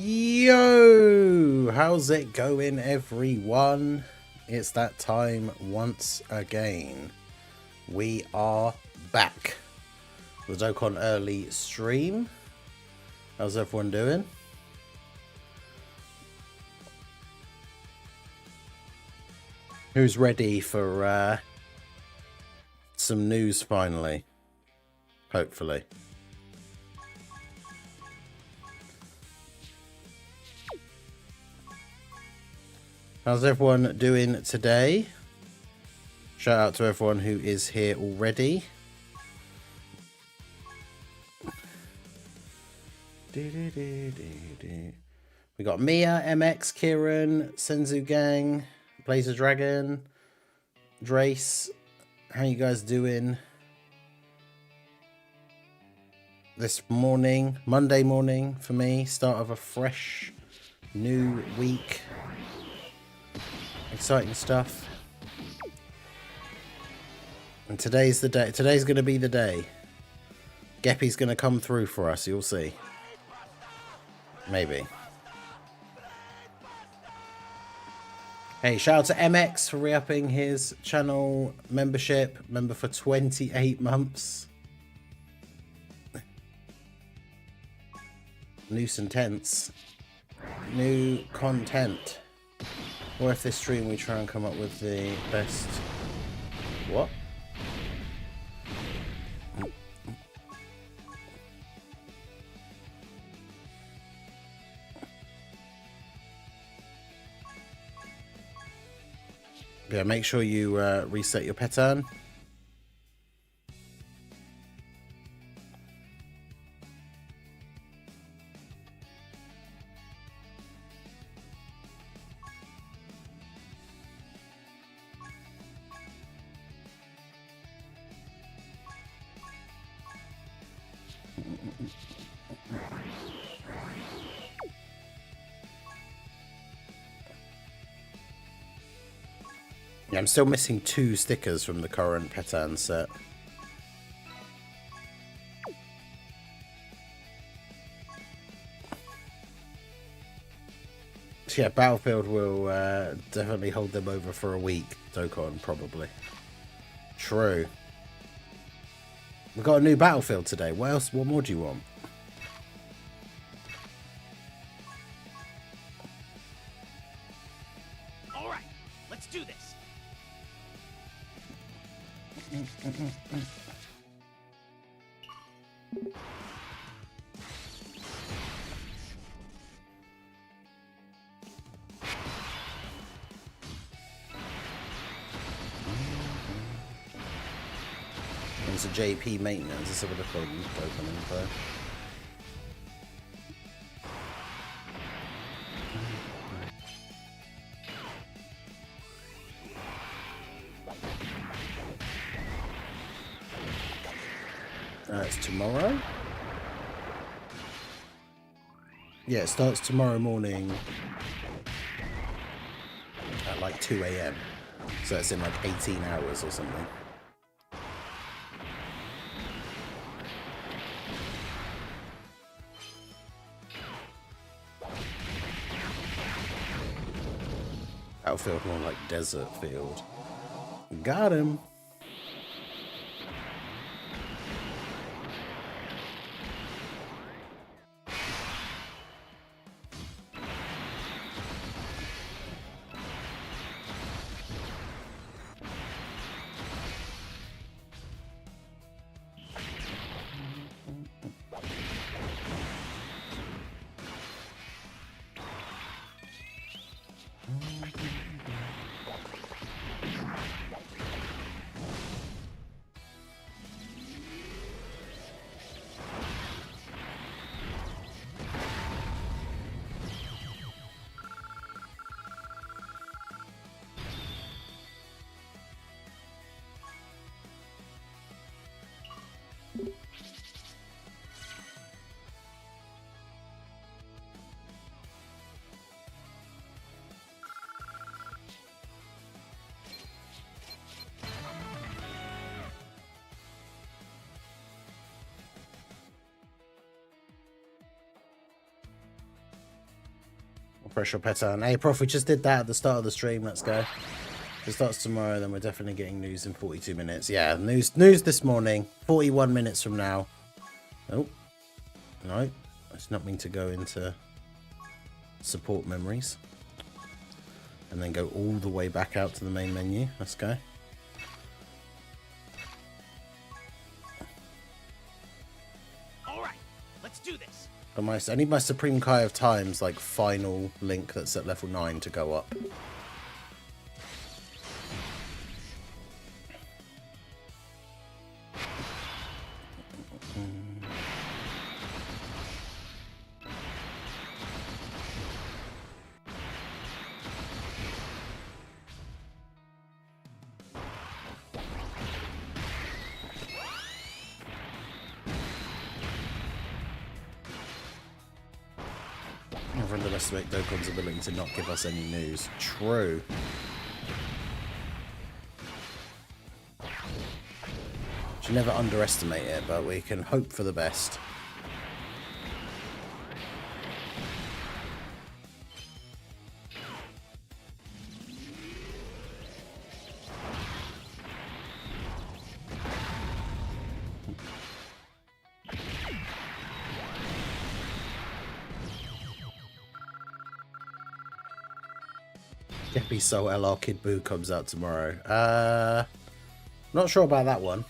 Yo, how's it going, everyone? It's that time once again. We are back with Dokkan early stream. How's everyone doing? Who's ready for some news finally? Hopefully. How's everyone doing today? Shout out to everyone who is here already. We got Mia, MX, Kieran, Senzu Gang, Blazer Dragon, Drace. How you guys doing? This morning, Monday morning for me, start of a fresh new week. Exciting stuff. And today's the day. Today's going to be the day. Geppy's going to come through for us. You'll see. Maybe. Hey, shout out to MX for re-upping his channel membership. Member for 28 months. Loose and tense. New content. Or if this stream we try and come up with the best... What? Yeah, make sure you reset your pattern. Yeah, I'm still missing 2 stickers from the current pattern set. So yeah, Battlefield will definitely hold them over for a week. Dokkan, probably. True. We've got a new Battlefield today. What else? What more do you want? All right, let's do this. It's a JP maintenance. Let's have a look at Dokkan info. It's tomorrow. Yeah, it starts tomorrow morning at like 2 AM. So it's in like 18 hours or something. Battlefield more like desert field. Got him. Refresh your pattern. Hey, Prof, we just did that at the start of the stream. Let's go. If it starts tomorrow, then we're definitely getting news in 42 minutes. Yeah, news this morning. 41 minutes from now. Oh, no. It's not mean to go into support memories. And then go all the way back out to the main menu. Let's go. Alright, let's do this. I need my Supreme Kai of Times, like, final link that's at level 9 to go up. Never underestimate Dokkan's ability to not give us any news. True. Should never underestimate it, but we can hope for the best. Geppy Soul LR Kid Buu comes out tomorrow. Not sure about that one.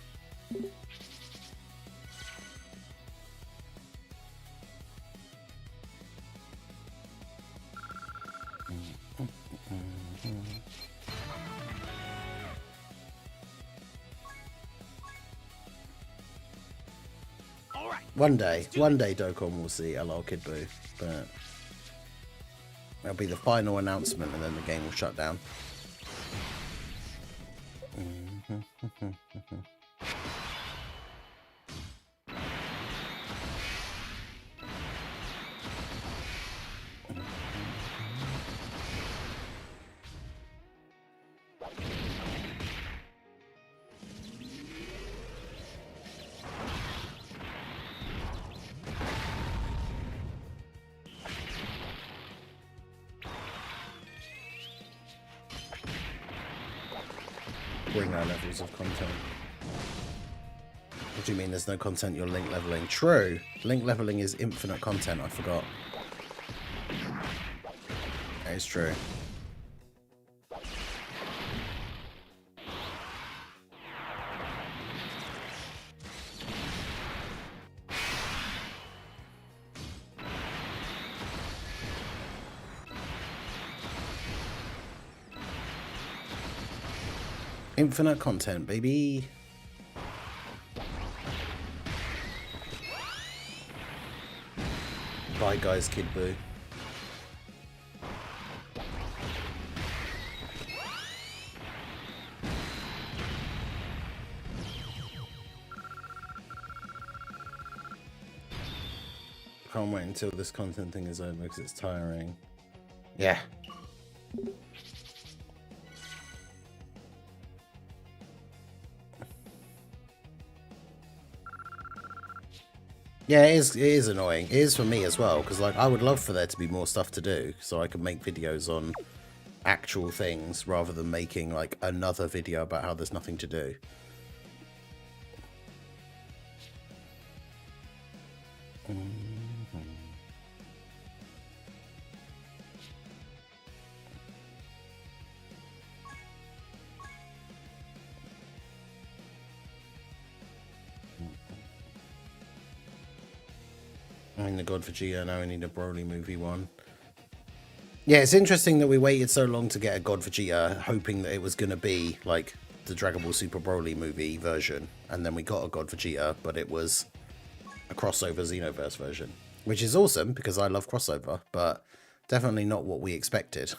One day Dokkan will see LR Kid Buu, but that'll be the final announcement and then the game will shut down. Bring our levels of content. What do you mean there's no content you're link leveling? True. Link leveling is infinite content, I forgot. That is true. Infinite content, baby. Bye, guys, Kid Buu. Can't wait until this content thing is over because it's tiring. Yeah. Yeah, it is annoying. It is for me as well, because like I would love for there to be more stuff to do, so I can make videos on actual things rather than making like another video about how there's nothing to do. I mean, the God Vegeta, now we need a Broly movie one. Yeah, it's interesting that we waited so long to get a God Vegeta, hoping that it was going to be like the Dragon Ball Super Broly movie version, and then we got a God Vegeta, but it was a crossover Xenoverse version, which is awesome because I love crossover, but definitely not what we expected.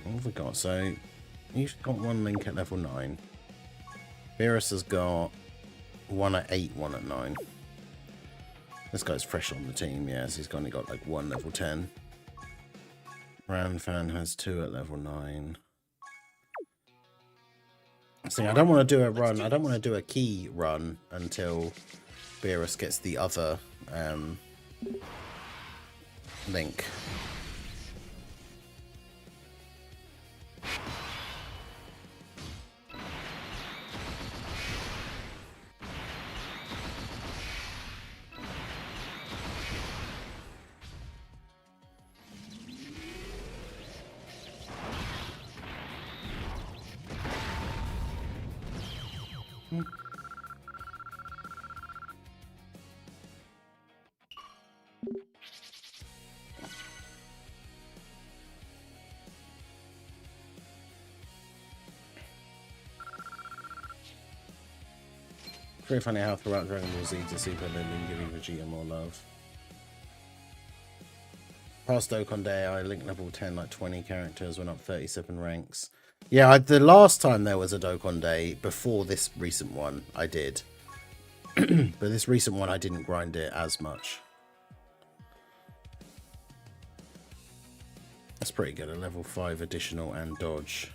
What have we got? So, you've got one Link at level 9. Beerus has got one at 8, one at 9. This guy's fresh on the team, yes. He's only got like one level 10. Ranfan has 2 at level 9. See, I don't want to do a run. I don't want to do a key run until Beerus gets the other Link. Very funny how throughout Dragon Ball Z to Super Lily giving Vegeta more love. Past Dokkan Day, I linked level 10 like 20 characters, went up 37 ranks. Yeah, the last time there was a Dokkan Day, before this recent one, I did. But this recent one, I didn't grind it as much. That's pretty good, a level 5 additional and dodge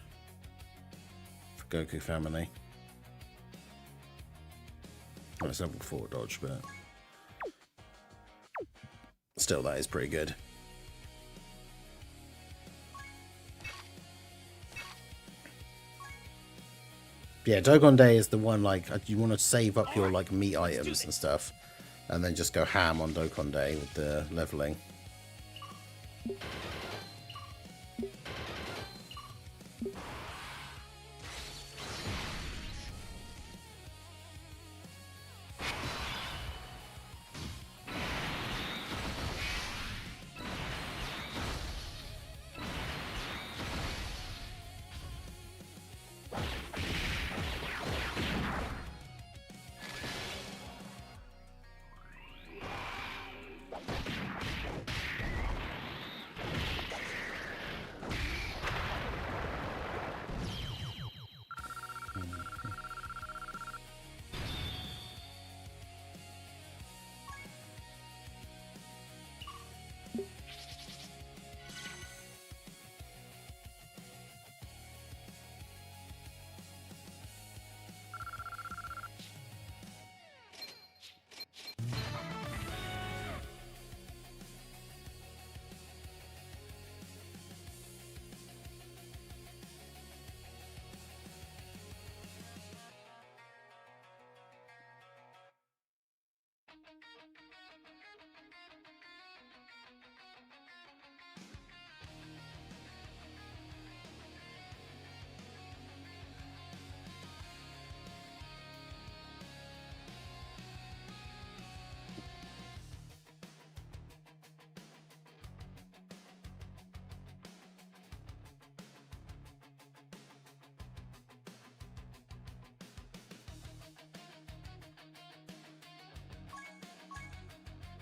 for Goku family. Well, it's level 4 dodge, but still, that is pretty good. Yeah, Dokkan Day is the one, like, you want to save up your, like, meat items and stuff, and then just go ham on Dokkan Day with the leveling.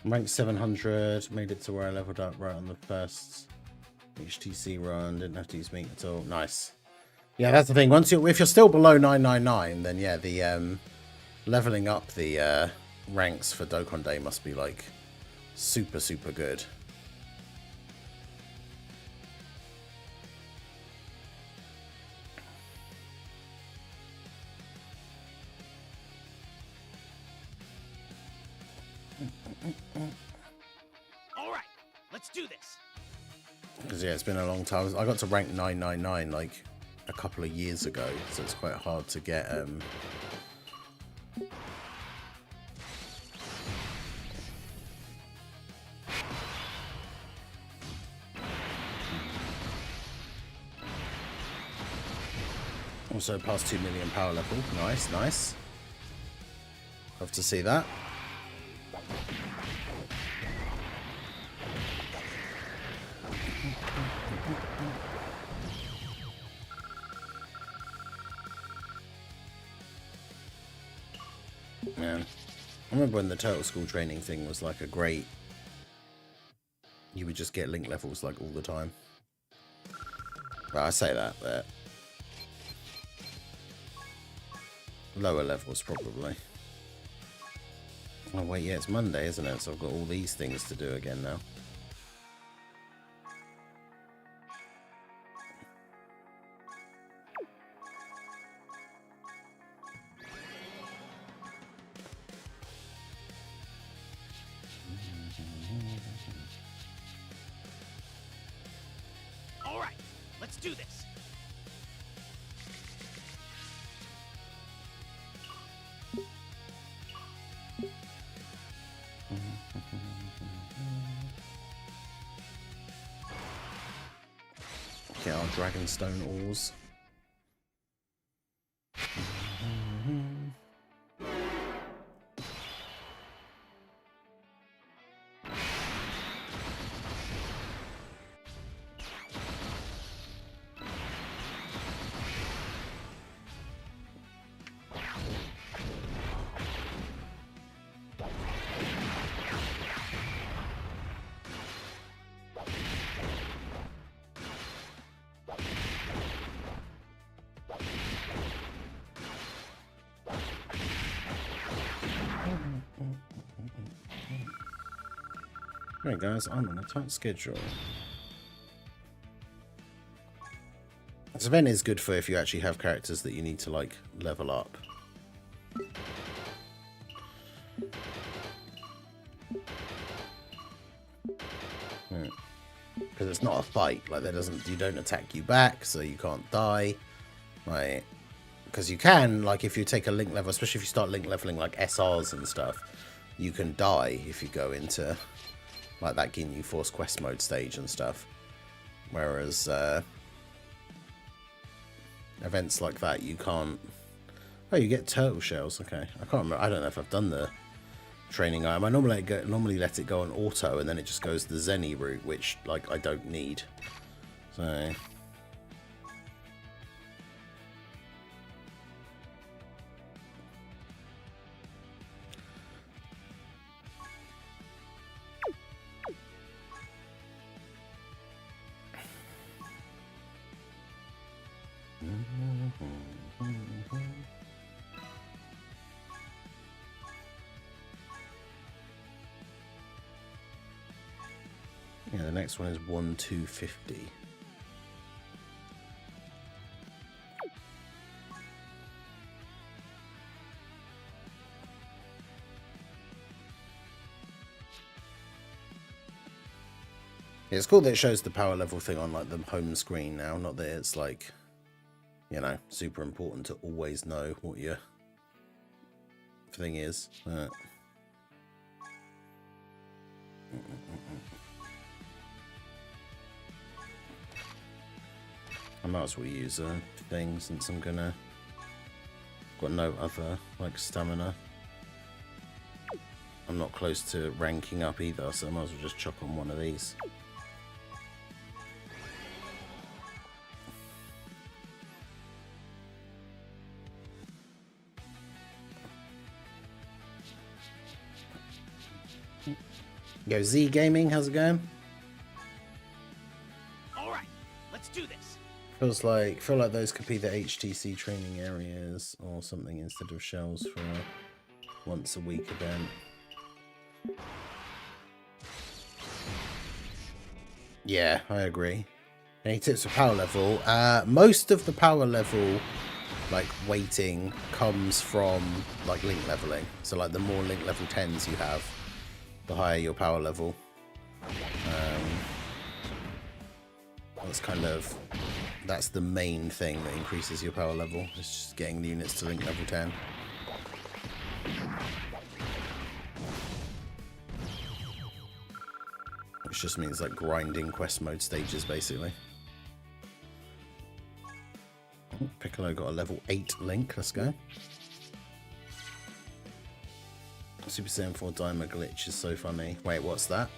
Rank 700, made it to where I leveled up right on the first HTC run, didn't have to use meat at all. Nice. Yeah, that's the thing. Once if you're still below 999, then yeah, the leveling up the ranks for Dokkan Day must be like super, super good. All right, let's do this. Because yeah, it's been a long time. I got to rank 999 like a couple of years ago, so it's quite hard to get also past 2 million power level. Nice, nice. Love to see that. Man, I remember when the Turtle School training thing was like a great... You would just get link levels like all the time. Well, I say that, but lower levels probably. Oh wait, yeah, it's Monday, isn't it? So I've got all these things to do again now. All right, let's do this. Get our Dragonstone ores. Right guys, I'm on a tight schedule. This event is good for if you actually have characters that you need to like level up. Because it's not a fight, like you don't attack you back, so you can't die. Like, because you can, like if you take a link level, especially if you start link leveling like SRs and stuff, you can die if you go into like that Ginyu Force quest mode stage and stuff. Whereas events like that you can't. Oh, you get turtle shells. Okay, I can't remember. I don't know if I've done the training item. I normally let it go on auto, and then it just goes the Zenny route, which like I don't need. So. Yeah, the next one is 1-250. Yeah, it's cool that it shows the power level thing on like the home screen now, not that it's like, you know, super important to always know what your thing is. I might as well use a thing since I'm gonna got no other like stamina. I'm not close to ranking up either, so I might as well just chuck on one of these. Yo, Z Gaming, how's it going? All right, let's do this. Feel like those could be the HTC training areas or something instead of shells for a once a week event. Yeah, I agree. Any tips for power level? Most of the power level like weighting comes from like link leveling. So like the more link level 10s you have, the higher your power level. That's the main thing that increases your power level. It's just getting the units to link level 10. Which just means like grinding quest mode stages basically. Oh, Piccolo got a level 8 link, let's go. Super Saiyan 4 Dimer glitch is so funny. Wait, what's that?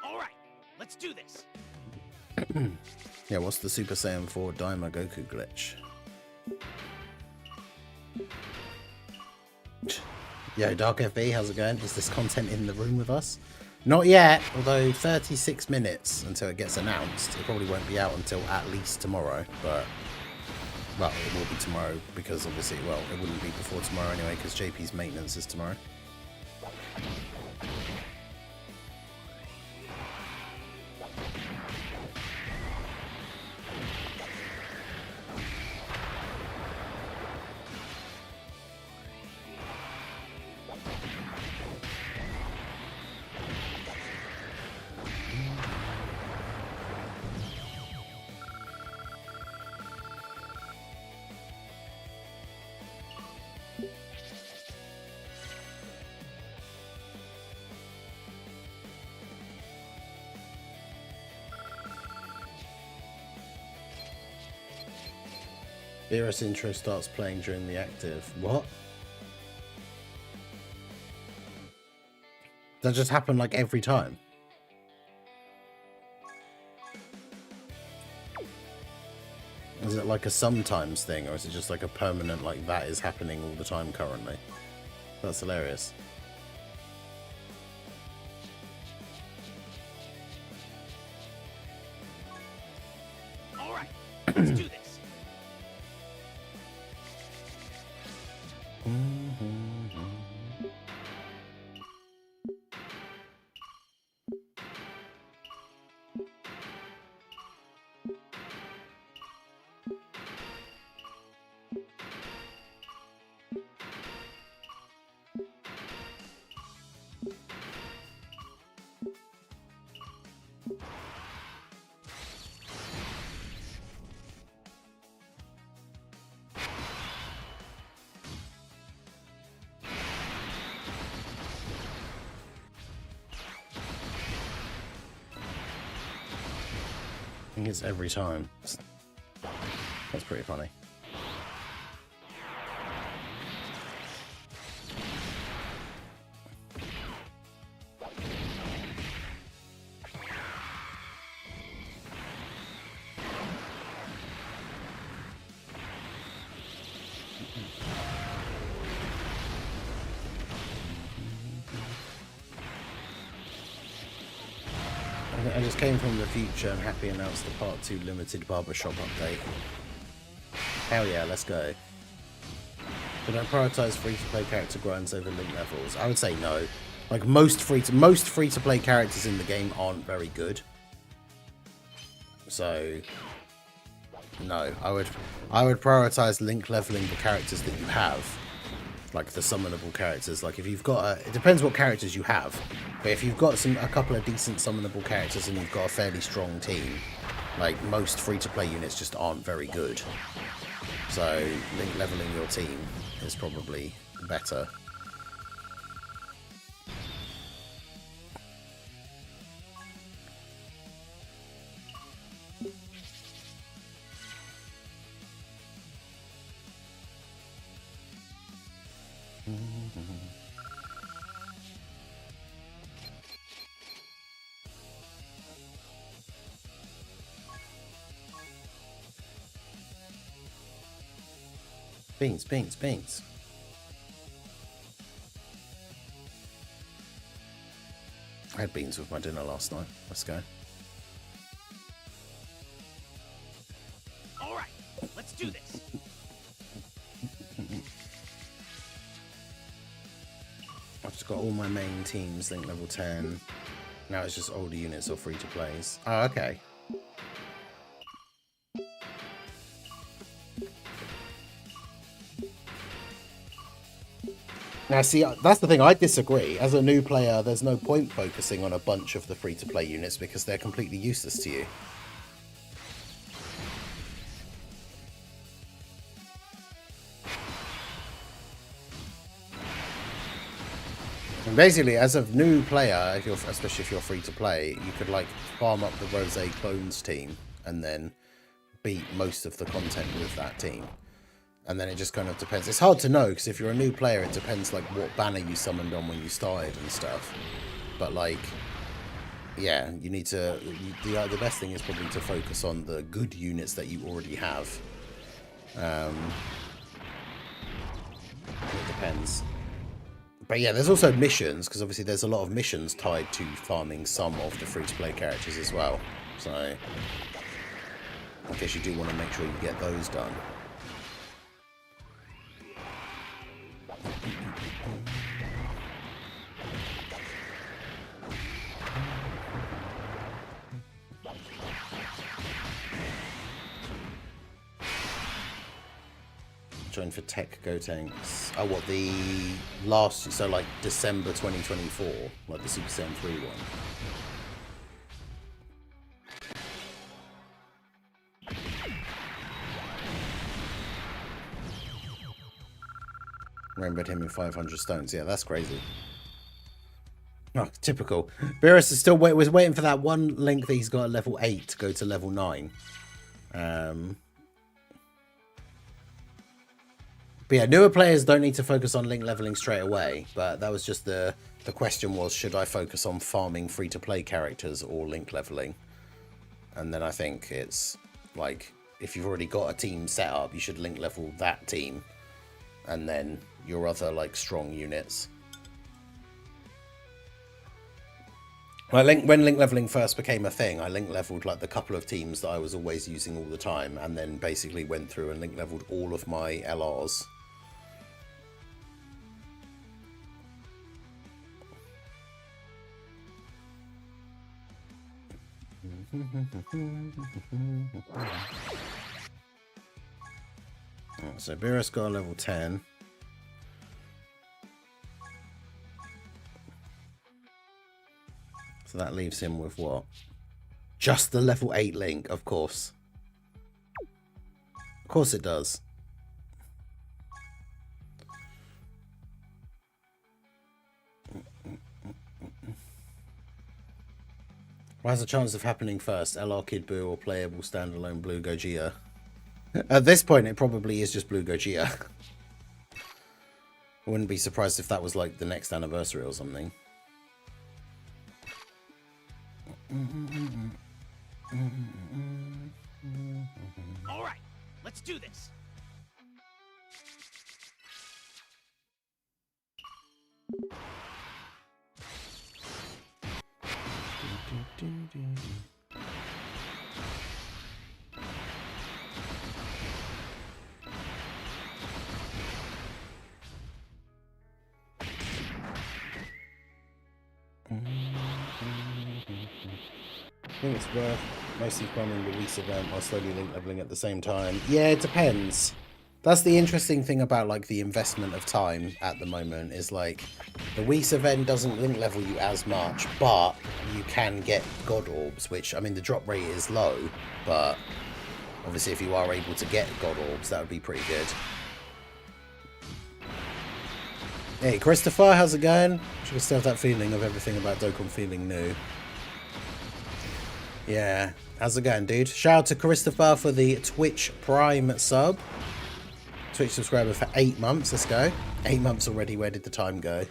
All right, let's do this. Yeah, what's the Super Saiyan 4 Daima Goku glitch? Yo, Dark FB, how's it going? Is this content in the room with us? Not yet, although 36 minutes until it gets announced. It probably won't be out until at least tomorrow, but... Well, it will be tomorrow because obviously, well, it wouldn't be before tomorrow anyway because JP's maintenance is tomorrow. Beerus intro starts playing during the active. What? That just happened like every time. Is it like a sometimes thing, or is it just like a permanent, like that is happening all the time currently? That's hilarious. All right, let's do this. I think it's every time. That's pretty funny. I just came from the future and happy announced the Part 2 limited barbershop update. Hell yeah, let's go. Should I prioritise free-to-play character grinds over link levels? I would say no. Like most free-to-play characters in the game aren't very good. So no, I would prioritise link leveling the characters that you have. Like the summonable characters. Like if you've got it depends what characters you have. But if you've got a couple of decent summonable characters and you've got a fairly strong team, like most free-to-play units just aren't very good. So link leveling your team is probably better. Beans, beans, beans. I had beans with my dinner last night. Let's go. All right, let's do this. I've just got all my main teams link level 10. Now it's just older units or free to plays. Oh, okay. Now, see, that's the thing. I disagree. As a new player, there's no point focusing on a bunch of the free-to-play units because they're completely useless to you. And basically, as a new player, especially if you're free-to-play, you could like farm up the Rosé Clones team and then beat most of the content with that team. And then it just kind of depends. It's hard to know, because if you're a new player, it depends like what banner you summoned on when you started and stuff. But like, yeah, you need to... The best thing is probably to focus on the good units that you already have. It depends. But yeah, there's also missions, because obviously there's a lot of missions tied to farming some of the free-to-play characters as well. So, I guess you do want to make sure you get those done. Join for Tech Go Tanks. Oh, what, the last, so like December 2024, like the Super Saiyan 3 one. Remembered him in 500 stones. Yeah, that's crazy. Oh, typical. Beerus is still was waiting for that one link that he's got at level 8 to go to level 9. But yeah, newer players don't need to focus on link leveling straight away. But that was just the question was, should I focus on farming free-to-play characters or link leveling? And then I think it's like, if you've already got a team set up, you should link level that team. And then your other like strong units. When link leveling first became a thing, I link leveled like the couple of teams that I was always using all the time, and then basically went through and link leveled all of my LRs. So Beerus got a level 10. So that leaves him with what? Just the level 8 link, of course. Of course it does. What has a chance of happening first? LR Kid Buu or playable standalone Blue Gogeta? At this point, it probably is just Blue Gogeta. I wouldn't be surprised if that was like the next anniversary or something. All right, let's do this. I think it's worth mostly farming the Whis event while slowly link leveling at the same time. Yeah, it depends. That's the interesting thing about like the investment of time at the moment, is like the Whis event doesn't link level you as much, but you can get God Orbs, which, I mean, the drop rate is low, but obviously if you are able to get God Orbs, that would be pretty good. Hey Christopher, how's it going? Should still have that feeling of everything about Dokkan feeling new. Yeah, how's it going, dude? Shout out to Christopher for the Twitch Prime sub. Twitch subscriber for 8 months. Let's go. 8 months already. Where did the time go?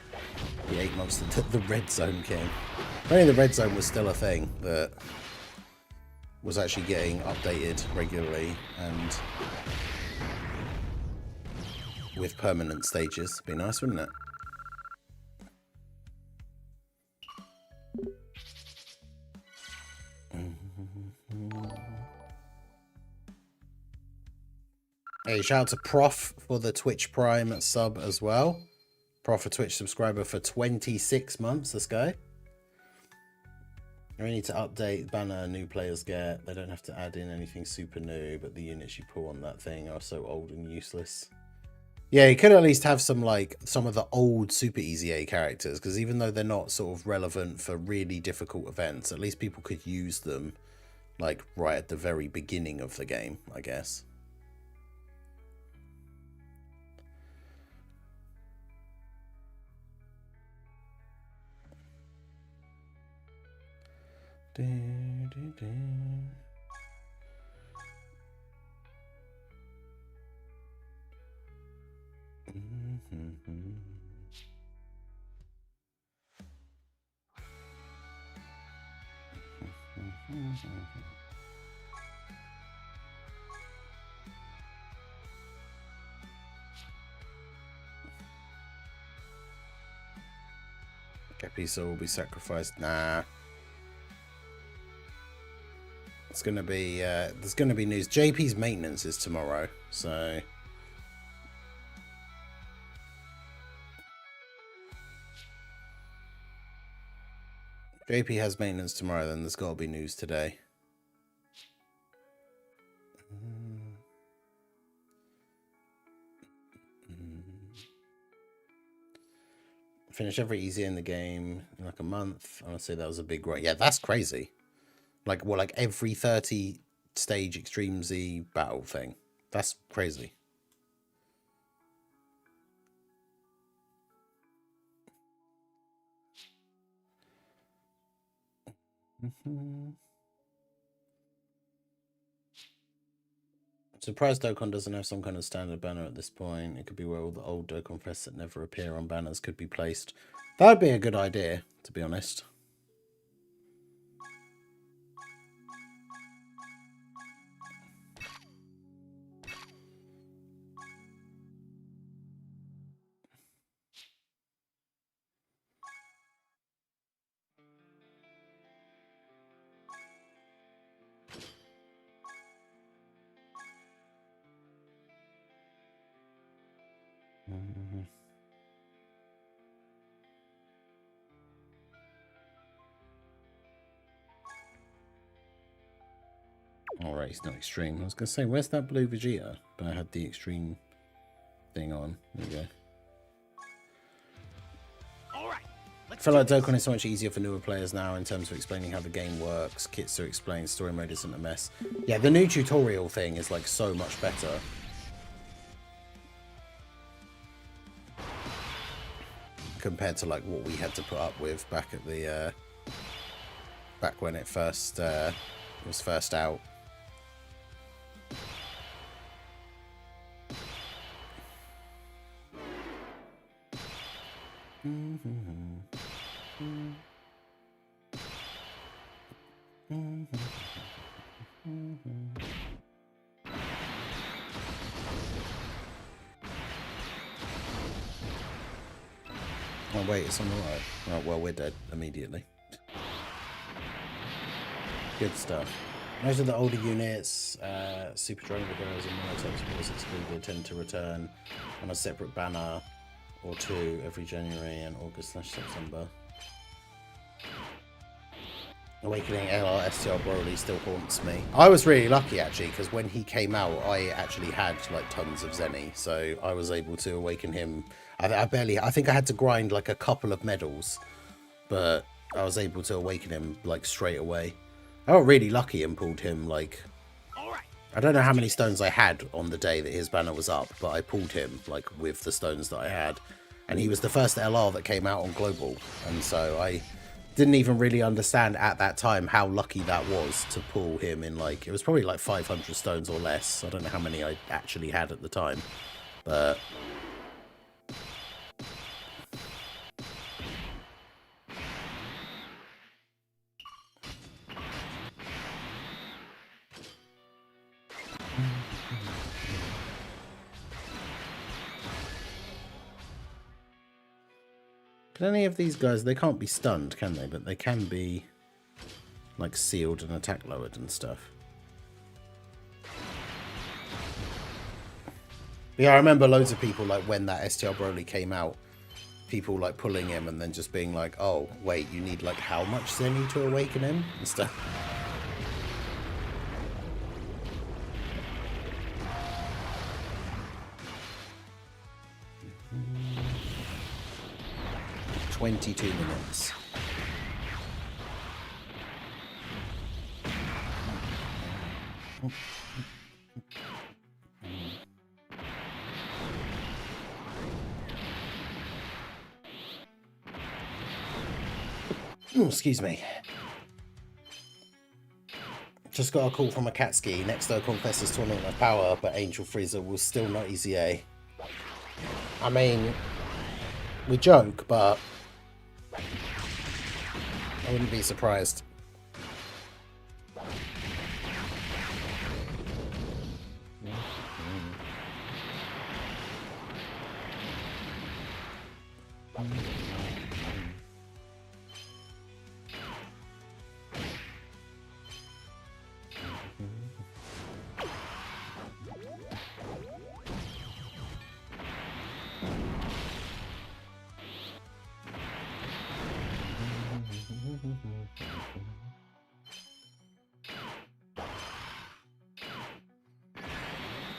The 8 months to the Red Zone King. If only the Red Zone was still a thing that was actually getting updated regularly and with permanent stages. Be nice, wouldn't it? Hey, shout out to Prof for the Twitch Prime sub as well. Prof, a Twitch subscriber for 26 months. Let's go. We need to update banner new players get. They don't have to add in anything super new, but the units you pull on that thing are so old and useless. Yeah, you could at least have some like some of the old Super EZA characters, because even though they're not sort of relevant for really difficult events, at least people could use them like right at the very beginning of the game, I guess. Geppy soul will be sacrificed. Nah. It's gonna be there's gonna be news. JP's maintenance is tomorrow, so JP has maintenance tomorrow, then there's gotta be news today. Finish every easy in the game in like a month. Honestly, that was a big run. Yeah, that's crazy. Like, what, like every 30 stage Extreme Z battle thing? That's crazy. I'm surprised Dokkan doesn't have some kind of standard banner at this point. It could be where all the old Dokkan fests that never appear on banners could be placed. That would be a good idea, to be honest. Alright, he's not extreme. I was going to say, where's that blue Vegeta? But I had the extreme thing on. There we go. I feel like Dokkan is so much easier for newer players now in terms of explaining how the game works. Kits to explain, story mode isn't a mess. Yeah, the new tutorial thing is like so much better. Compared to like what we had to put up with back at the back when it first was first out. Oh wait, it's on the right. Oh well, we're dead immediately. Good stuff. Most of the older units, Super Dragon Girls and Monotypes was excluded, tend to return on a separate banner or two every January and August/September. Awakening LR STR Broly still haunts me. I was really lucky actually, because when he came out, I actually had like tons of Zenny, so I was able to awaken him. I think I had to grind like a couple of medals, but I was able to awaken him like straight away. I got really lucky and pulled him like, I don't know how many stones I had on the day that his banner was up, but I pulled him like with the stones that I had, and he was the first LR that came out on Global, and so I didn't even really understand at that time how lucky that was to pull him in. Like, it was probably like 500 stones or less. I don't know how many I actually had at the time, but can any of these guys, they can't be stunned, can they? But they can be like sealed and attack lowered and stuff. But yeah, I remember loads of people, like when that STR Broly came out, people like pulling him and then just being like, oh wait, you need like how much Zenny to awaken him and stuff. "22 minutes. Oh, excuse me. Just got a call from Akatsuki. Next Dokkan Fest's Tournament of Power, but Angel Freezer will still not EZA. I mean, we joke, but I wouldn't be surprised.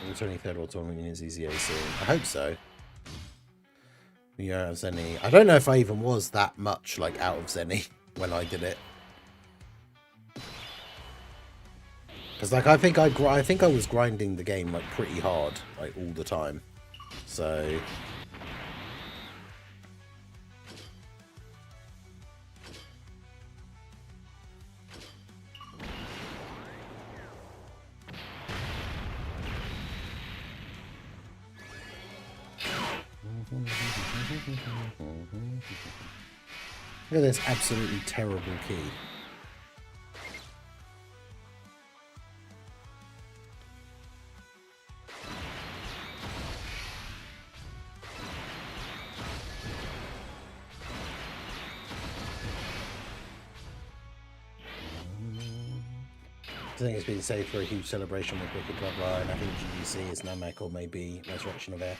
The 23rd World Tournament is EZA soon. I hope so. Yeah, Zenny. I don't know if I even was that much like out of Zenny when I did it. Because like I think I was grinding the game like pretty hard, like all the time. So look at this absolutely terrible key. I think it's been saved for a huge celebration with Wicked Bloodline. I think GGC is Namek or maybe Resurrection of Air.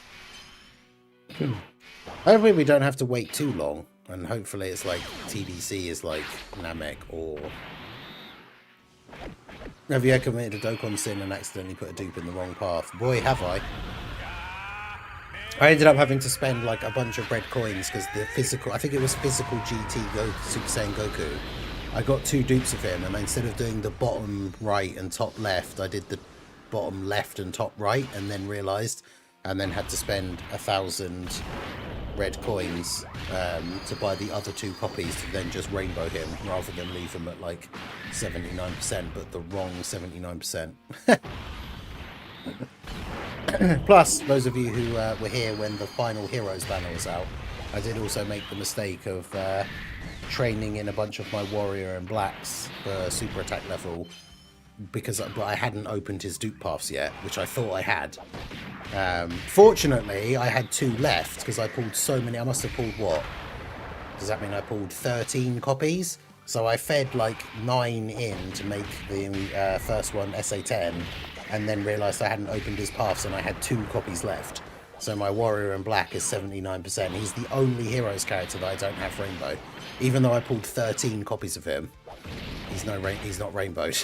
Hopefully we don't have to wait too long, and hopefully it's like TDC is like Namek or... Have you ever committed a Dokkan sin and accidentally put a dupe in the wrong path? Boy, have I. I ended up having to spend like a bunch of red coins because the physical, I think it was physical GT Super Saiyan Goku. I got 2 dupes of him, and instead of doing the bottom right and top left, I did the bottom left and top right, and then realised, and then had to spend 1,000 red coins to buy the other 2 copies to then just rainbow him, rather than leave him at like 79%, but the wrong 79%. Plus, those of you who were here when the final Heroes banner was out, I did also make the mistake of training in a bunch of my warrior and blacks for super attack level because I hadn't opened his dupe paths yet, which I thought I had. Fortunately, I had 2 left because I pulled so many. I must have pulled what? Does that mean I pulled 13 copies? So I fed like 9 in to make the first one SA10, and then realised I hadn't opened his paths and I had 2 copies left. So my warrior in black is 79%. He's the only Heroes character that I don't have rainbow. Even though I pulled 13 copies of him, he's not rainbowed.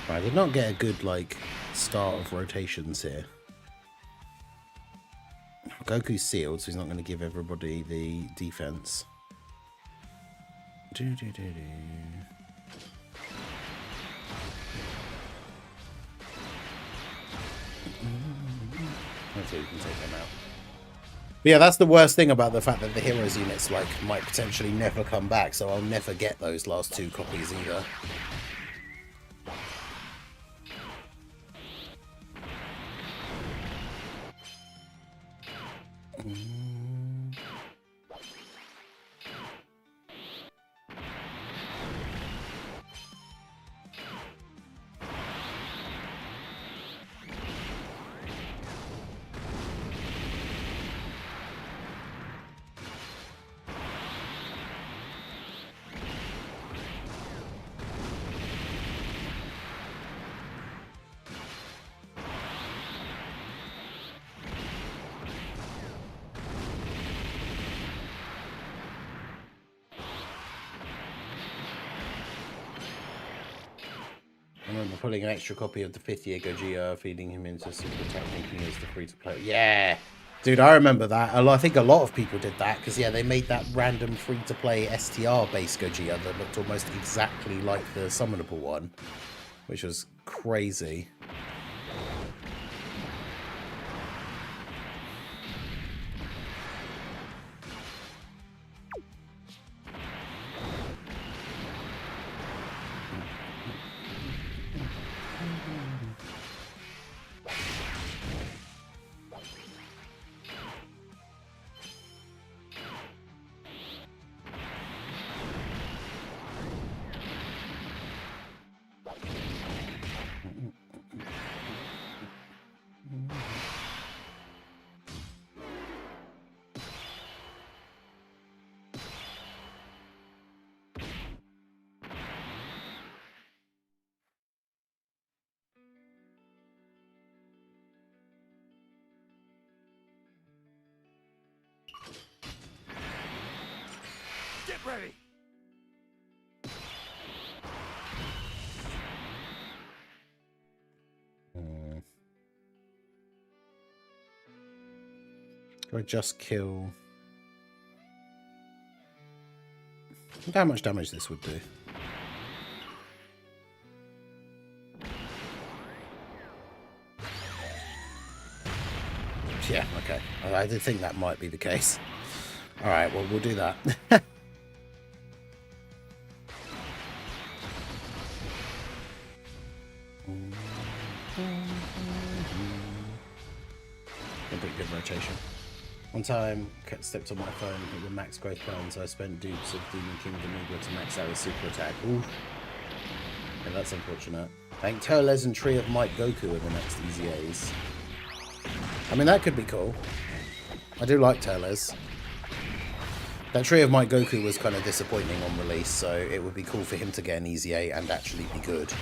I did not get a good, like, start of rotations here. Goku's sealed, so he's not going to give everybody the defense. Hopefully we can take them out. But yeah, that's the worst thing about the fact that the Heroes units, like, might potentially never come back, so I'll never get those last 2 copies either. pulling an extra copy of the 5th year Gogeta, feeding him into super attack, thinking it's the free-to-play. Yeah! Dude, I remember that. I think a lot of people did that, because, yeah, they made that random free-to-play STR-based Gogeta that looked almost exactly like the summonable one, which was crazy. Get ready. Do I just kill... I wonder how much damage this would do. Yeah, okay. I did think that might be the case. Alright, well, we'll do that. A pretty good rotation. One time, stepped on my phone with max growth plan, so I spent dupes of Demon King Demigla to max out his super attack. Ooh. Yeah, that's unfortunate. I think Turles and Tree of Might Goku are the next EZAs. I mean, that could be cool. I do like Turles. That Tree of Might Goku was kind of disappointing on release, so it would be cool for him to get an EZA and actually be good.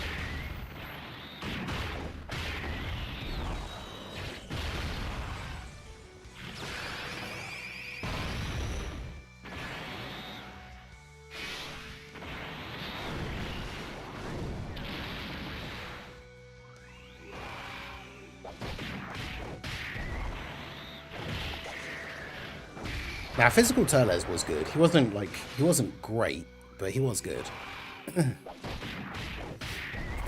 Now, physical Turles was good. He wasn't great, but he was good.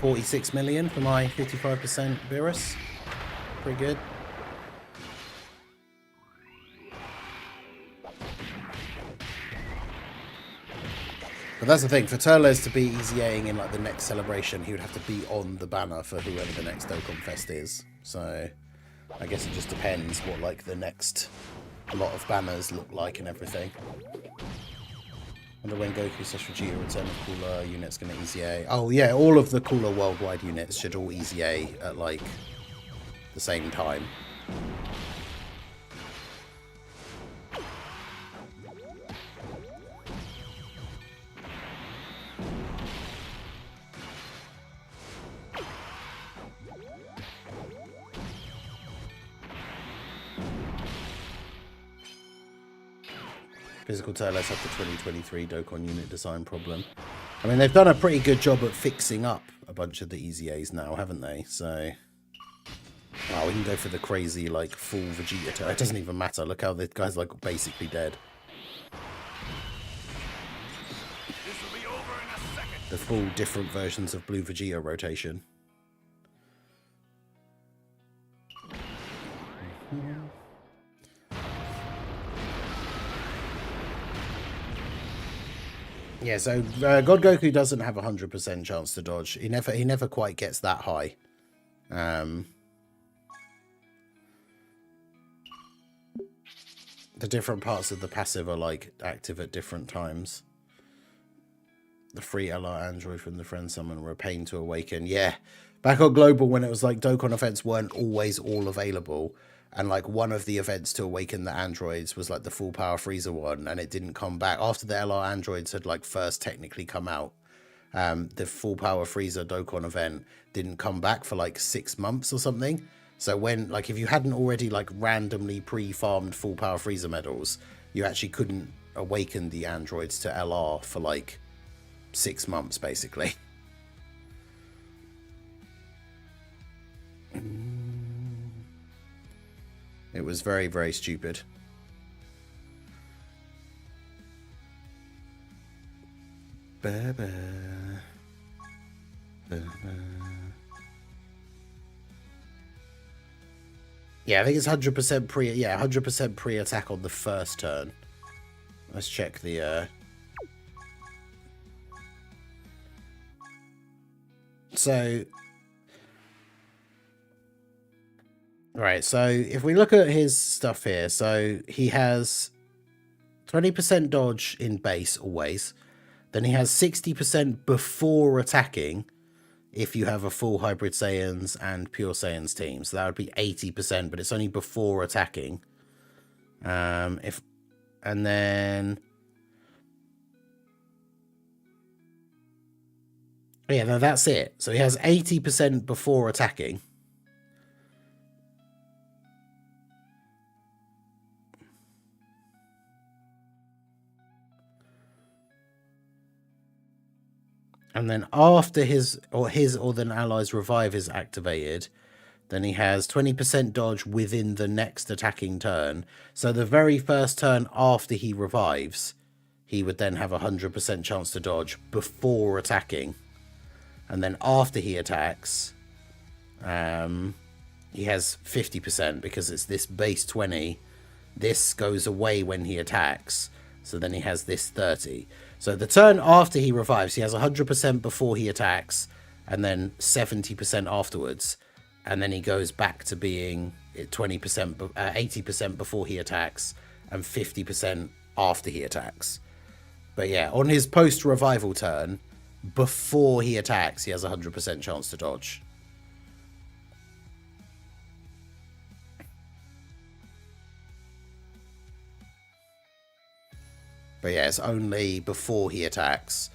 46 million for my 55% Beerus. Pretty good. But that's the thing, for Turles to be EZAing in like the next celebration, he would have to be on the banner for whoever the next Dokkan Fest is. So I guess it just depends what like the next lot of banners look like and everything. Wonder when Goku/Vegeta return of cooler units gonna EZA. Oh yeah, all of the cooler worldwide units should all EZA at like the same time. Physical Turles have the 2023 Dokkan unit design problem. I mean, they've done a pretty good job at fixing up a bunch of the EZAs now, haven't they? So, wow, we can go for the crazy, like, full Vegeta. It doesn't even matter. Look how this guy's, like, basically dead. This will be over in a second. The full different versions of Blue Vegeta rotation. Yeah, so God Goku doesn't have a 100% chance to dodge. He never quite gets that high. The different parts of the passive are like active at different times. The free LR android from the friend summon were a pain to awaken. Yeah, back on Global when it was like Dokkan events weren't always all available. And like one of the events to awaken the androids was like the full power Frieza one, and it didn't come back after the LR androids had like first technically come out. The full power Frieza Dokkan event didn't come back for like 6 months or something. So when like if you hadn't already like randomly pre-farmed full power Frieza medals, you actually couldn't awaken the androids to LR for like 6 months basically. It was very, very stupid. Ba-ba. Ba-ba. Yeah, I think it's 100% pre. Yeah, 100% pre-attack on the first turn. Let's check the. So. Right, so if we look at his stuff here, so he has 20% dodge in base always. Then he has 60% before attacking if you have a full Hybrid Saiyans and Pure Saiyans team. So that would be 80%, but it's only before attacking. And then... Yeah, no, that's it. So he has 80% before attacking. And then after his or then allies revive is activated, then he has 20% dodge within the next attacking turn. So the very first turn after he revives, he would then have 100% chance to dodge before attacking. And then after he attacks, he has 50% because it's this base 20. This goes away when he attacks. So then he has this 30. So the turn after he revives, he has 100% before he attacks, and then 70% afterwards. And then he goes back to being 20%, 80% before he attacks, and 50% after he attacks. But yeah, on his post-revival turn, before he attacks, he has 100% chance to dodge. But yeah, it's only before he attacks.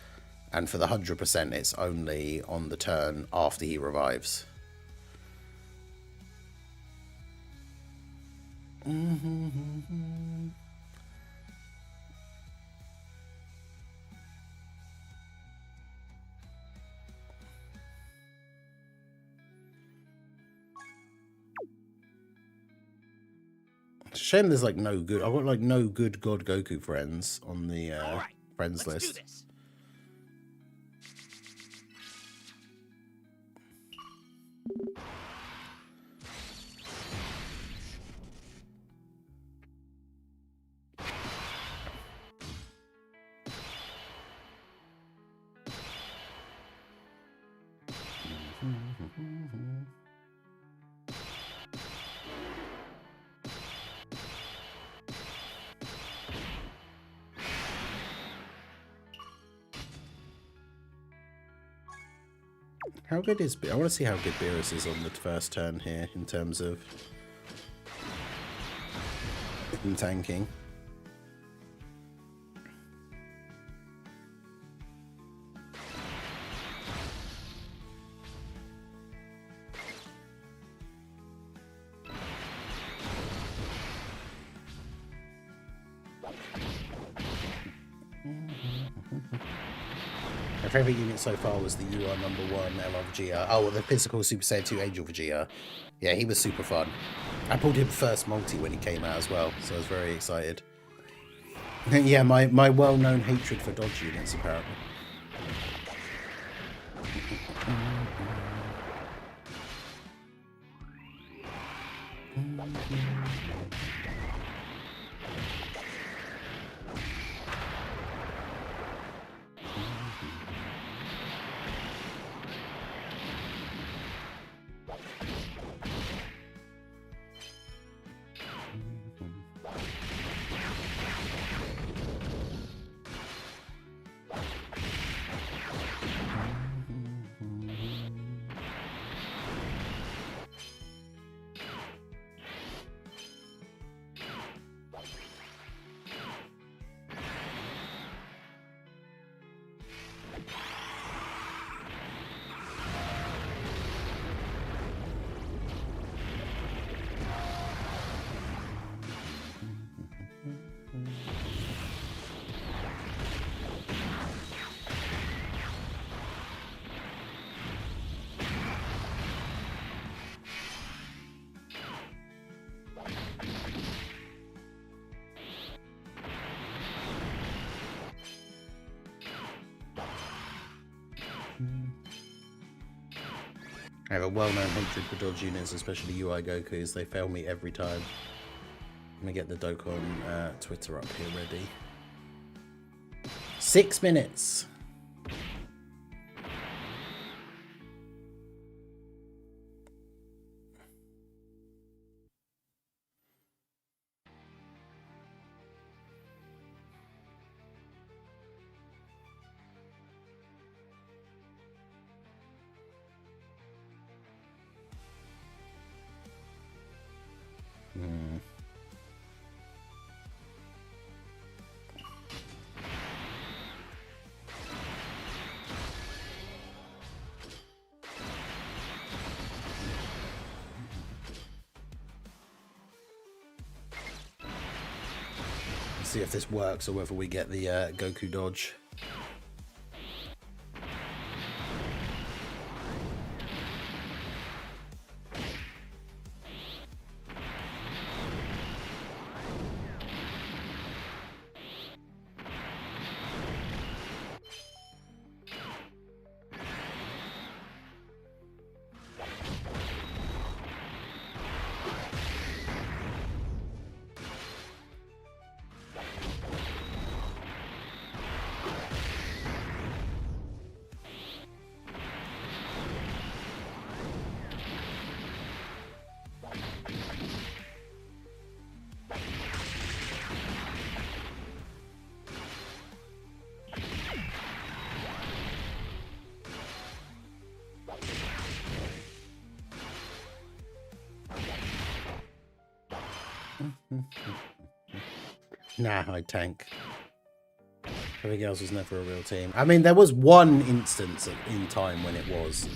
And for the 100%, it's only on the turn after he revives. It's a shame there's like no good. I've got like no good God Goku friends on the friends list. Do this. How good is... I want to see how good Beerus is on the first turn here in terms of tanking. My favourite unit so far was the UR number 1 LR Vegeta. Oh, the physical Super Saiyan 2 Angel Vegeta. Yeah, he was super fun. I pulled him first multi when he came out as well, so I was very excited. Yeah, my well-known hatred for dodge units, apparently. I have a well-known hatred for dodge units, especially UI Gokus. They fail me every time. Let me get the Dokkan Twitter up here ready. 6 minutes. See if this works or whether we get the Goku dodge. Nah, I tank. Everything else was never a real team. I mean, there was one instance in time when it was.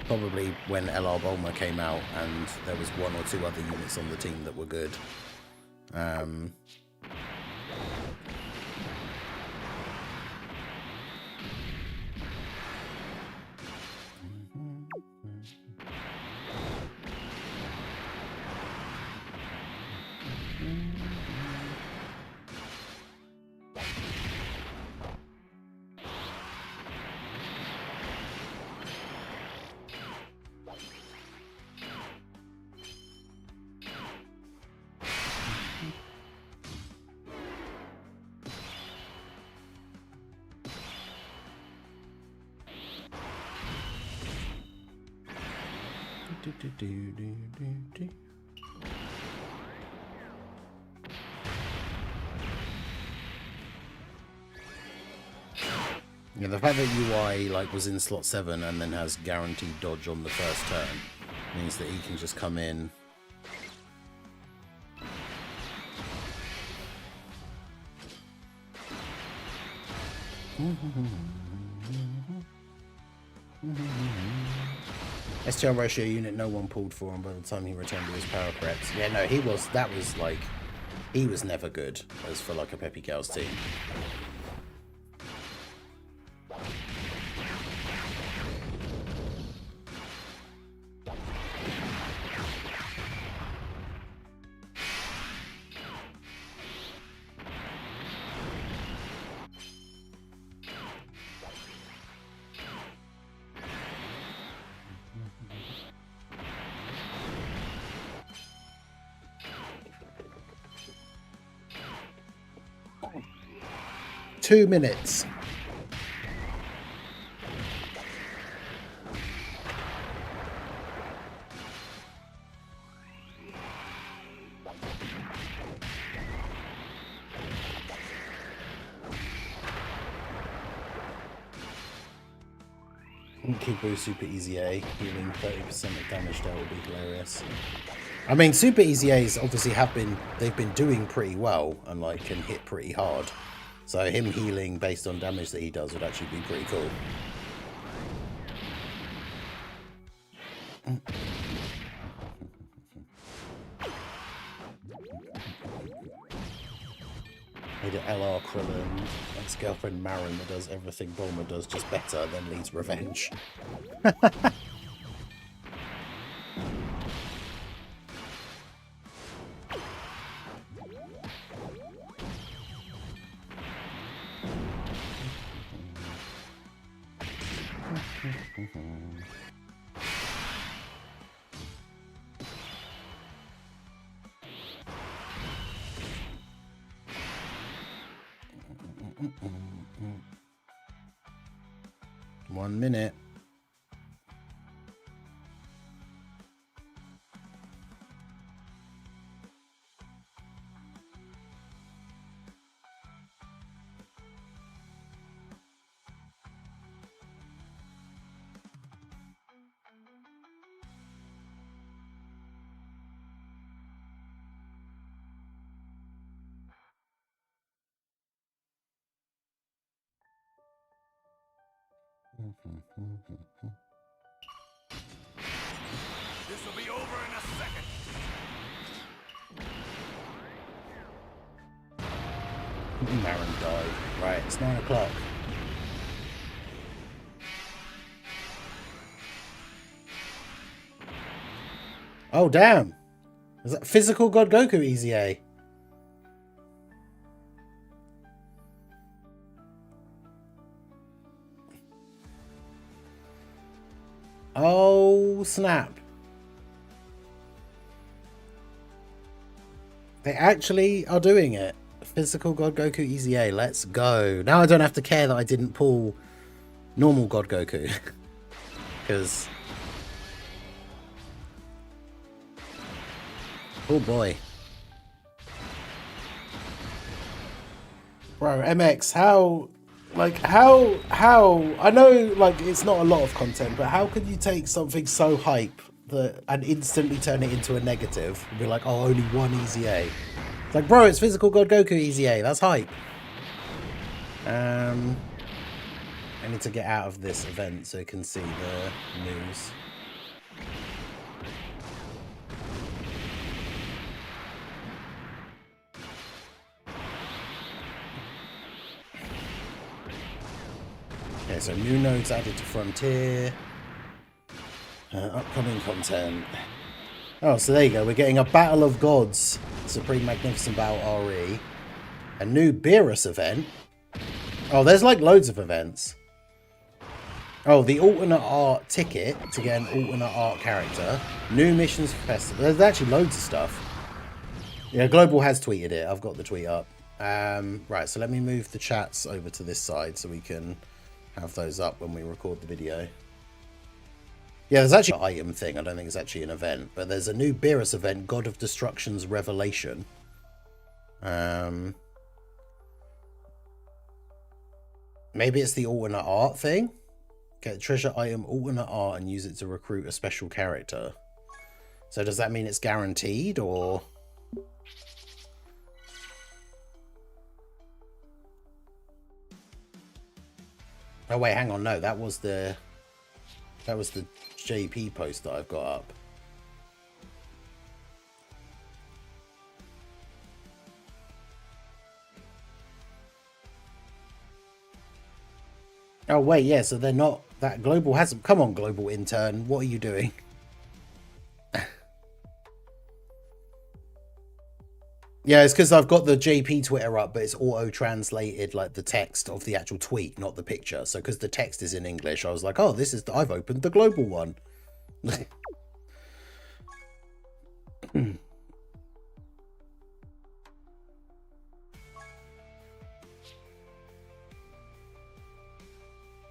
Probably when LR Bulma came out and there was one or two other units on the team that were good. Yeah, the fact that UI like was in slot 7 and then has guaranteed dodge on the first turn means that he can just come in. STR ratio unit no one pulled for him by the time he returned to his power preps. Yeah, no, he was never good as for like a Peppy Girls team. Two minutes. Kickboo Super EZA healing 30% of damage there would be hilarious. I mean, Super EZAs obviously they've been doing pretty well and like can hit pretty hard. So him healing based on damage that he does would actually be pretty cool. Made it LR Krillin, ex-girlfriend Marin that does everything Bulma does just better, then leads revenge. 1 minute. This will be over in a second. Marin died. Right, it's 9 o'clock. Oh, damn. Is that physical God Goku EZA? Oh, snap. They actually are doing it. Physical God Goku EZA. Let's go. Now I don't have to care that I didn't pull normal God Goku. Because... oh boy. Bro, MX, how... like, how... I know, like, it's not a lot of content, but how can you take something so hype that and instantly turn it into a negative and be like, oh, only one EZA? It's like, bro, it's physical God Goku EZA. That's hype. I need to get out of this event so you can see the news. Okay, so new nodes added to Frontier. Upcoming content. Oh, so there you go. We're getting a Battle of Gods, Supreme Magnificent Battle RE. A new Beerus event. Oh, there's like loads of events. Oh, the alternate art ticket to get an alternate art character. New missions for festival. There's actually loads of stuff. Yeah, Global has tweeted it. I've got the tweet up. Right, so let me move the chats over to this side so we can have those up when we record the video. Yeah, there's actually an item thing. I don't think it's actually an event, but there's a new Beerus event, God of Destruction's Revelation. Maybe it's the alternate art thing. Get a treasure item, alternate art, and use it to recruit a special character. So does that mean it's guaranteed, or... oh wait, hang on, no, that was the JP post that I've got up. Oh wait, yeah, so they're not... that Global hasn't... come on, Global Intern, what are you doing? Yeah, it's because I've got the JP Twitter up, but it's auto-translated, like, the text of the actual tweet, not the picture. So because the text is in English, I was like, oh, this is... I've opened the Global one.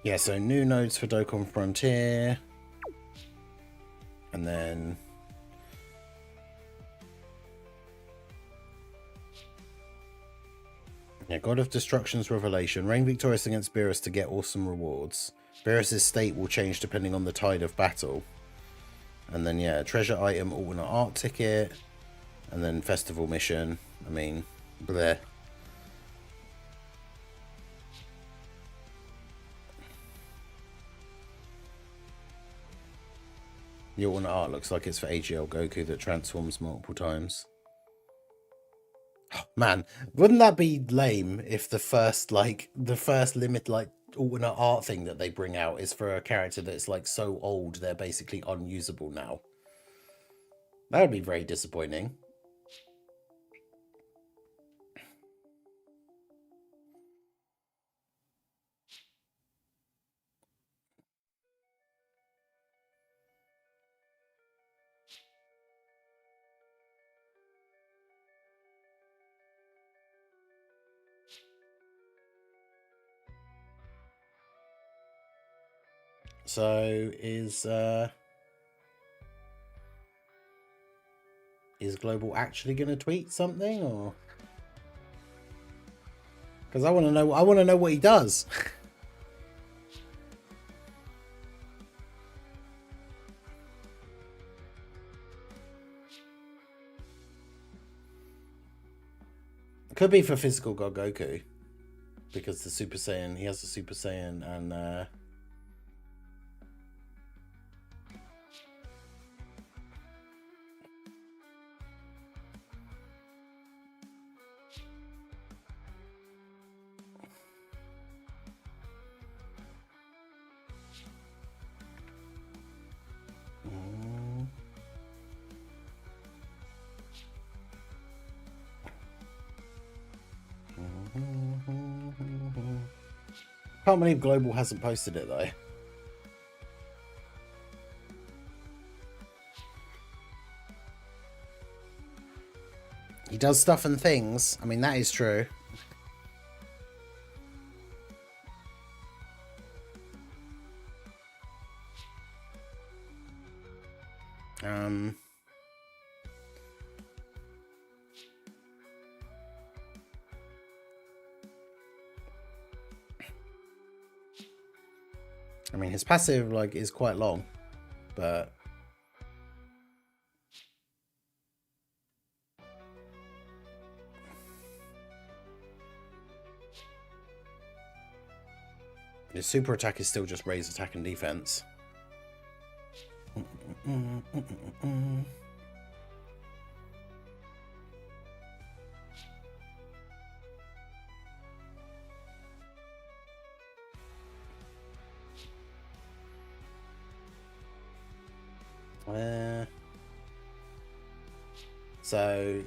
Yeah, so new nodes for Dokkan Frontier. And then... yeah, God of Destruction's Revelation. Reign victorious against Beerus to get awesome rewards. Beerus' state will change depending on the tide of battle. And then, yeah, treasure item, alternate art ticket. And then festival mission. I mean, bleh. The alternate art looks like it's for AGL Goku that transforms multiple times. Oh, man, wouldn't that be lame if the first limit, like, alternate art thing that they bring out is for a character that's, like, so old they're basically unusable now? That would be very disappointing. So is Global actually going to tweet something, or? Because I want to know. I want to know what he does. Could be for physical God Goku, because the Super Saiyan, he has the Super Saiyan, and can't believe Global hasn't posted it though. He does stuff and things. I mean, that is true. I mean, his passive like is quite long, but his super attack is still just raise attack and defense. So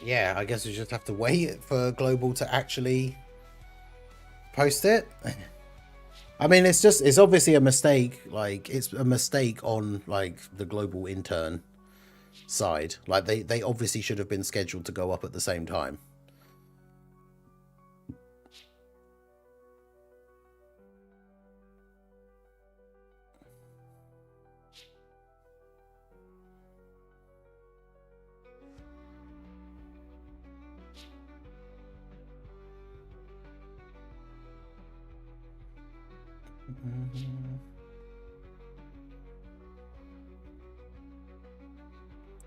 yeah, I guess we just have to wait for Global to actually post it. I mean, it's obviously a mistake. Like, it's a mistake on like the Global intern side. Like, they obviously should have been scheduled to go up at the same time.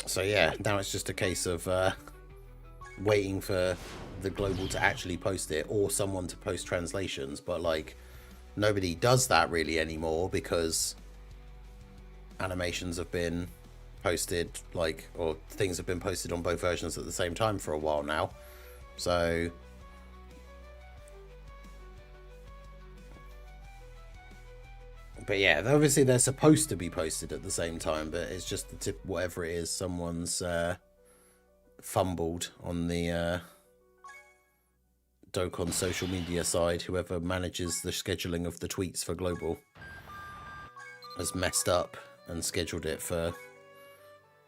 So yeah, now it's just a case of waiting for the Global to actually post it, or someone to post translations. But like, nobody does that really anymore, because animations have been posted, like, or things have been posted on both versions at the same time for a while now. So but yeah, obviously they're supposed to be posted at the same time, but it's just the tip, whatever it is, someone's fumbled on the Dokkan social media side. Whoever manages the scheduling of the tweets for Global has messed up and scheduled it for,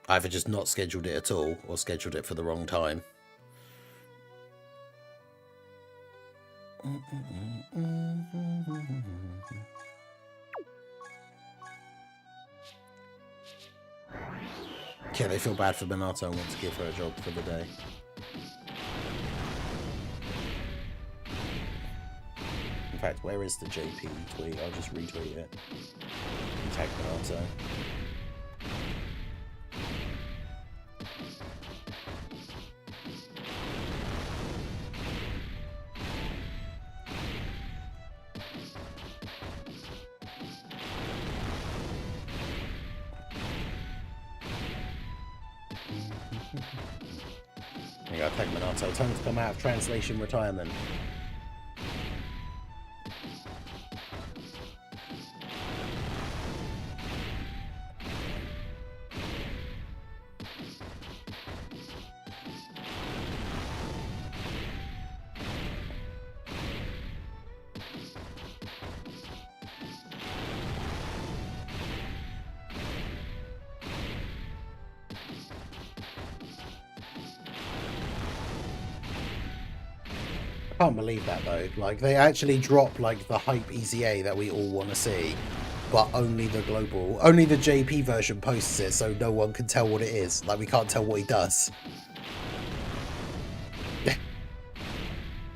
either just not scheduled it at all or scheduled it for the wrong time. Yeah, they feel bad for Minato and want to give her a job for the day. In fact, where is the JP tweet? I'll just retweet it. Tag Minato. You gotta thank Minato. Time to come out of translation retirement. Can't believe that though. Like, they actually drop like the hype EZA that we all want to see, but only the JP version posts it, so no one can tell what it is. Like, we can't tell what he does.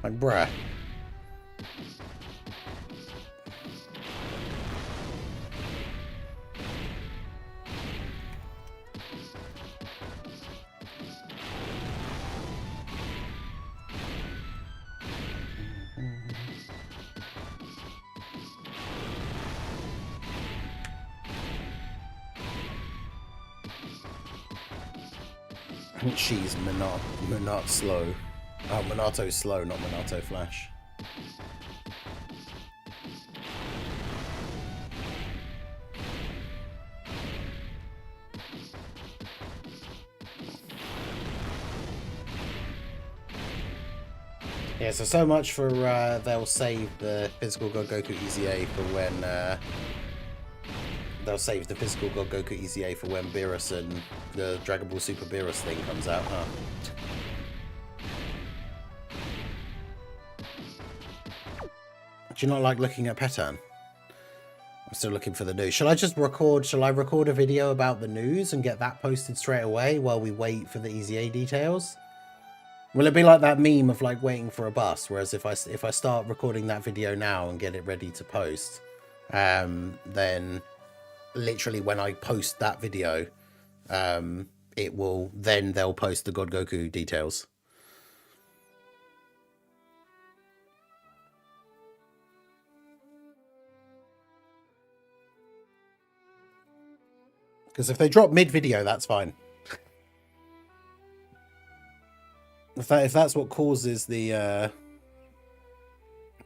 Like, bruh. She's Minato slow. Oh, Minato slow, not Minato flash. Yeah, so much for they'll save the physical God Goku EZA for when they'll save the physical God Goku EZA for when Beerus and the Dragon Ball Super Beerus thing comes out, huh? Do you not like looking at Petan? I'm still looking for the news. Shall I record a video about the news and get that posted straight away while we wait for the EZA details? Will it be like that meme of like waiting for a bus? Whereas if I start recording that video now and get it ready to post, then literally when I post that video, they'll post the God Goku details. Because if they drop mid-video, that's fine. If that's what causes the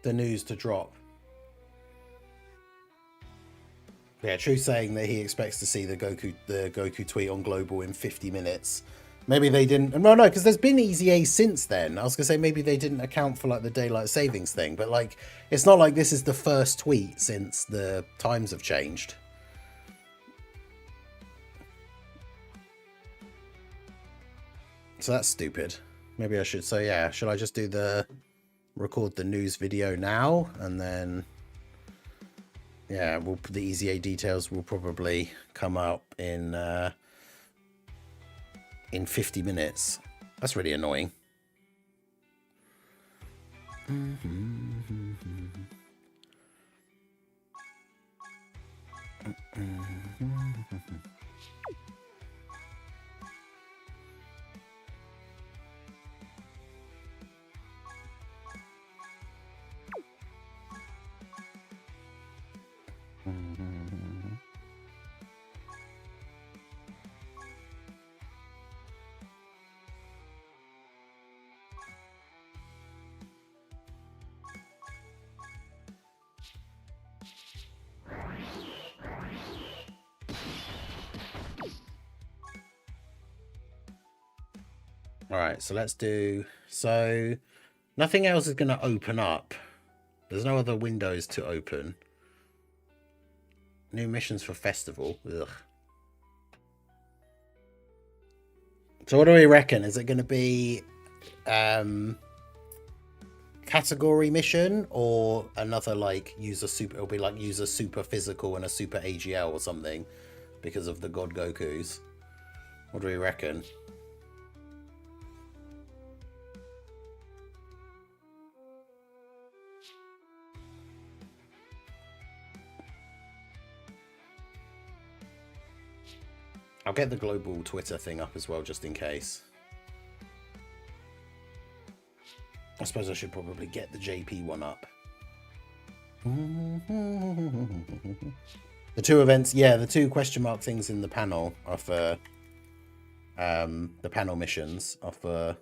news to drop. Yeah, True saying that he expects to see the Goku tweet on Global in 50 minutes. Maybe they didn't. No, because there's been EZA since then. I was gonna say maybe they didn't account for like the daylight savings thing, but like it's not like this is the first tweet since the times have changed. So that's stupid. Maybe I should. So yeah, should I just record the news video now and then? Yeah, the EZA details will probably come up in 50 minutes. That's really annoying. All right, so let's do. So nothing else is going to open up. There's no other windows to open. New missions for festival. Ugh. So what do we reckon? Is it going to be category mission or another like user super? It'll be like user super physical and a super AGL or something because of the God Gokus. What do we reckon? I'll get the global Twitter thing up as well, just in case. I suppose I should probably get the JP one up. The two events, yeah, the two question mark things in the panel are for the panel missions are for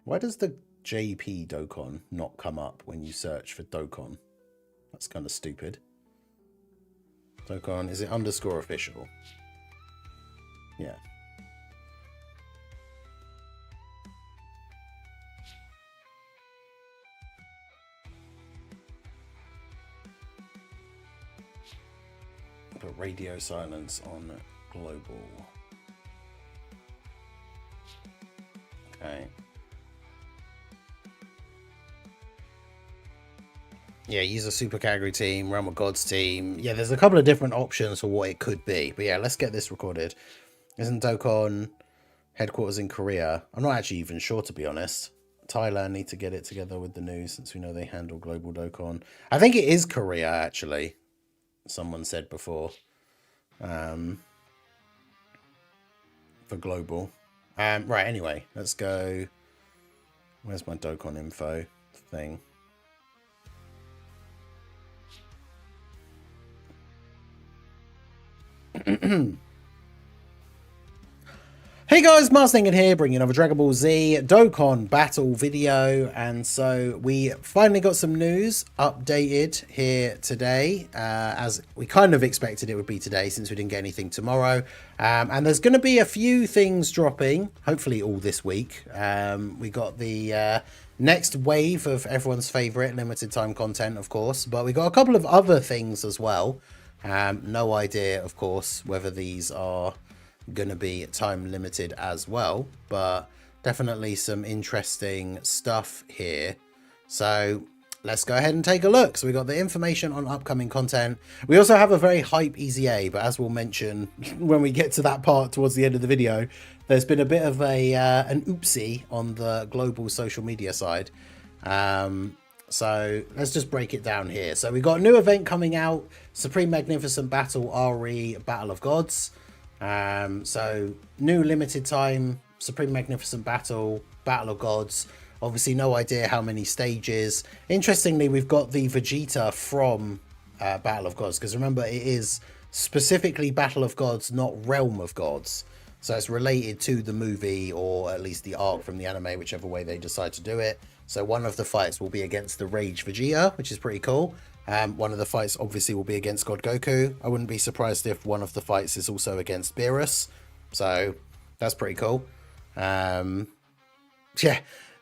why does the JP Dokkan not come up when you search for Dokkan? That's kind of stupid. Dokkan, is it underscore official? Yeah. Put radio silence on global. Okay. Yeah, use a super category team, Realm of Gods team. Yeah, there's a couple of different options for what it could be. But yeah, let's get this recorded. Isn't Dokkan headquarters in Korea? I'm not actually even sure, to be honest. Thailand need to get it together with the news since we know they handle global Dokkan. I think it is Korea, actually. Someone said before. For global. Right, anyway, let's go. Where's my Dokkan info thing? Hey guys, Mars Thinking here, bringing another Dragon Ball Z Dokkan battle video, and so we finally got some news updated here today, as we kind of expected it would be today since we didn't get anything tomorrow, and there's going to be a few things dropping, hopefully all this week. We got the next wave of everyone's favourite limited time content, of course, but we got a couple of other things as well. No idea, of course, whether these are going to be time limited as well, but definitely some interesting stuff here. So let's go ahead and take a look. So we got the information on upcoming content. We also have a very hype EZA, but as we'll mention when we get to that part towards the end of the video, there's been a bit of a an oopsie on the global social media side. So let's just break it down here. So we got a new event coming out, Supreme Magnificent Battle RE Battle of Gods. So new limited time Supreme Magnificent Battle of Gods. Obviously no idea how many stages. Interestingly, we've got the Vegeta from Battle of Gods, because remember, it is specifically Battle of Gods, not Realm of Gods. So it's related to the movie, or at least the arc from the anime, whichever way they decide to do it. So one of the fights will be against the Rage Vegeta, which is pretty cool. One of the fights obviously will be against God Goku. I wouldn't be surprised if one of the fights is also against Beerus. So that's pretty cool. Yeah,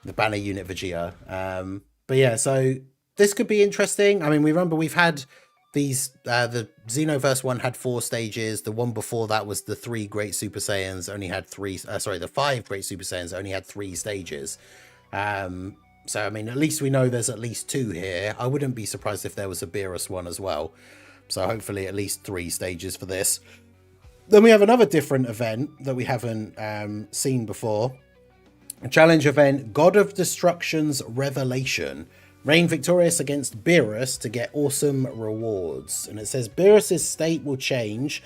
the banner unit Vegeta. But yeah, so this could be interesting. I mean, we remember we've had these, the Xenoverse one had 4 stages. The one before that was the 3 Great Super Saiyans only had 3, the 5 Great Super Saiyans only had 3 stages. So, I mean, at least we know there's at least 2 here. I wouldn't be surprised if there was a Beerus one as well. So hopefully at least 3 stages for this. Then we have another different event that we haven't seen before. A challenge event, God of Destruction's Revelation. Reign victorious against Beerus to get awesome rewards. And it says Beerus's state will change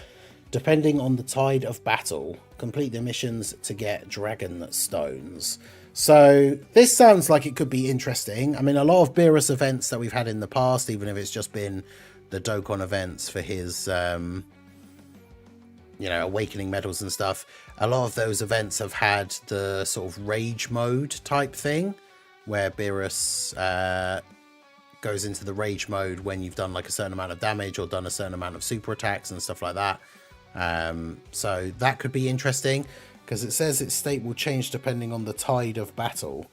depending on the tide of battle. Complete the missions to get Dragon Stones. So this sounds like it could be interesting. I mean, a lot of Beerus events that we've had in the past, even if it's just been the Dokkan events for his, you know, awakening medals and stuff, a lot of those events have had the sort of rage mode type thing, where Beerus goes into the rage mode when you've done like a certain amount of damage or done a certain amount of super attacks and stuff like that. So that could be interesting, because it says its state will change depending on the tide of battle.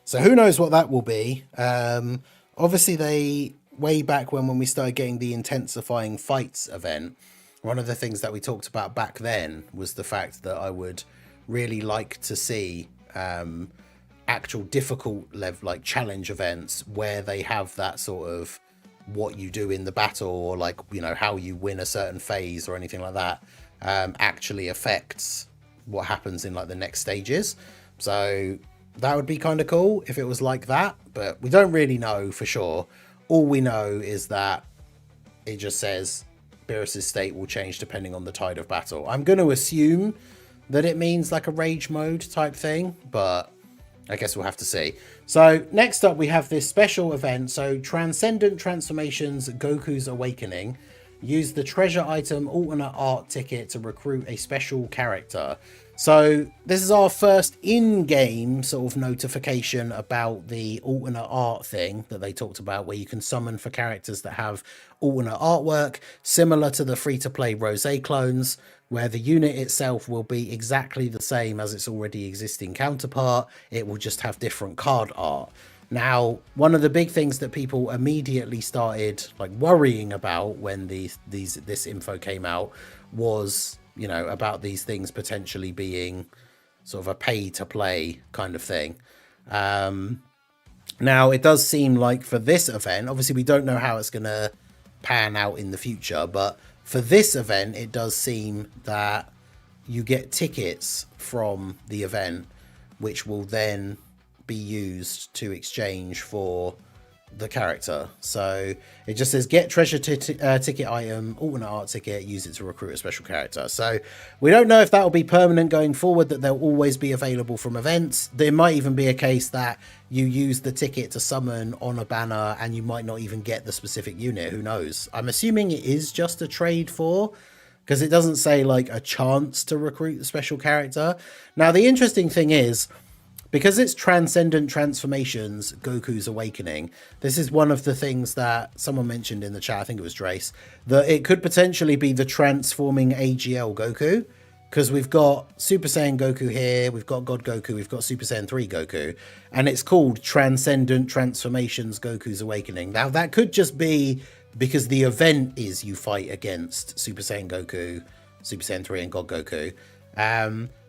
So who knows what that will be. Obviously, they, way back when we started getting the intensifying fights event, one of the things that we talked about back then was the fact that I would really like to see actual difficult level, like challenge events, where they have that sort of what you do in the battle, or like, you know, how you win a certain phase or anything like that, actually affects what happens in like the next stages. So that would be kind of cool if it was like that, but we don't really know for sure. All we know is that it just says Beerus's state will change depending on the tide of battle. I'm going to assume that it means like a rage mode type thing, but I guess we'll have to see. So next up we have this special event. So Transcendent Transformations Goku's Awakening. Use the treasure item alternate art ticket to recruit a special character. So this is our first in-game sort of notification about the alternate art thing that they talked about, where you can summon for characters that have alternate artwork, similar to the free-to-play Rosé clones, where the unit itself will be exactly the same as its already existing counterpart. It will just have different card art. Now, one of the big things that people immediately started like worrying about when this info came out was, you know, about these things potentially being sort of a pay to play kind of thing. Now, it does seem like for this event, obviously we don't know how it's going to pan out in the future, but for this event, it does seem that you get tickets from the event, which will then be used to exchange for the character. So it just says get treasure ticket item, alternate art ticket, use it to recruit a special character. So we don't know if that will be permanent going forward, that they'll always be available from events. There might even be a case that you use the ticket to summon on a banner and you might not even get the specific unit. Who knows? I'm assuming it is just a trade for, because it doesn't say like a chance to recruit a special character. Now the interesting thing is, because it's Transcendent Transformations, Goku's Awakening, this is one of the things that someone mentioned in the chat, I think it was Drace, that it could potentially be the transforming AGL Goku, because we've got Super Saiyan Goku here, we've got God Goku, we've got Super Saiyan 3 Goku, and it's called Transcendent Transformations, Goku's Awakening. Now, that could just be because the event is you fight against Super Saiyan Goku, Super Saiyan 3, and God Goku.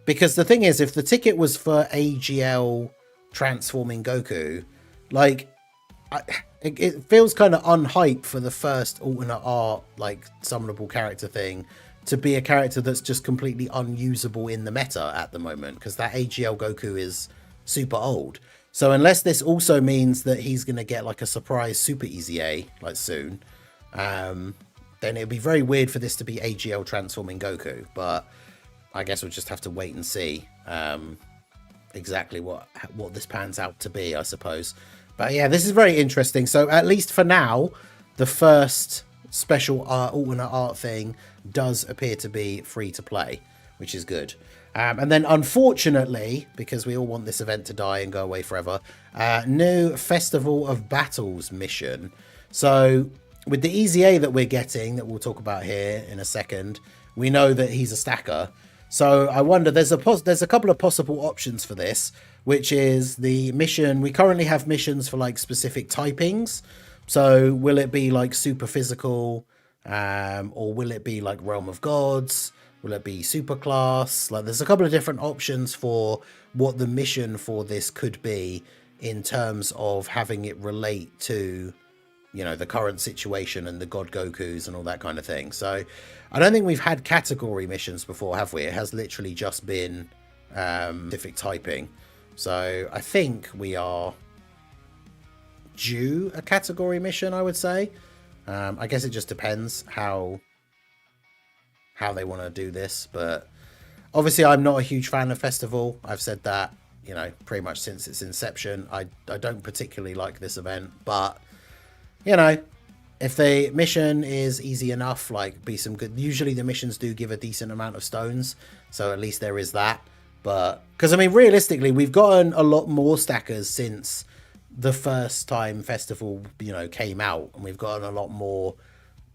Because the thing is, if the ticket was for AGL transforming Goku, like, it feels kind of unhype for the first alternate art, like, summonable character thing to be a character that's just completely unusable in the meta at the moment, because that AGL Goku is super old. So unless this also means that he's going to get, like, a surprise Super EZA, like, soon, then it'd be very weird for this to be AGL transforming Goku, but I guess we'll just have to wait and see exactly what this pans out to be, I suppose. But yeah, this is very interesting. So at least for now, the first special alternate art thing does appear to be free to play, which is good. And then unfortunately, because we all want this event to die and go away forever, new Festival of Battles mission. So with the EZA that we're getting, that we'll talk about here in a second, we know that he's a stacker. So I wonder, there's a couple of possible options for this, which is the mission. We currently have missions for like specific typings. So will it be like super physical, or will it be like Realm of Gods? Will it be super class? Like, there's a couple of different options for what the mission for this could be in terms of having it relate to, you know, the current situation and the God Gokus and all that kind of thing. So I don't think we've had category missions before, have we? It has literally just been specific typing. So I think we are due a category mission, I would say. I guess it just depends how they want to do this. But obviously I'm not a huge fan of Festival. I've said that, you know, pretty much since its inception. I don't particularly like this event, but you know, if the mission is easy enough, like, be some good, usually the missions do give a decent amount of stones, so at least there is that. But because I mean, realistically, we've gotten a lot more stackers since the first time Festival, you know, came out, and we've gotten a lot more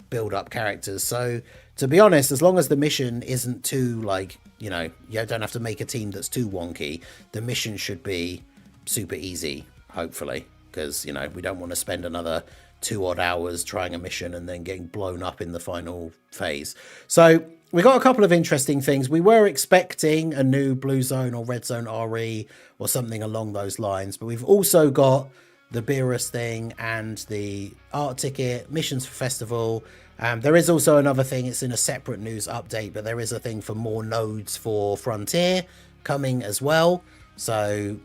build up characters. So to be honest, as long as the mission isn't too, like, you know, you don't have to make a team that's too wonky, the mission should be super easy, hopefully, because, you know, we don't want to spend another 2 odd hours trying a mission and then getting blown up in the final phase. So we got a couple of interesting things. We were expecting a new Blue Zone or Red Zone RE or something along those lines, but we've also got the Beerus thing and the art ticket, missions for Festival. There is also another thing, it's in a separate news update, but there is a thing for more nodes for Frontier coming as well. So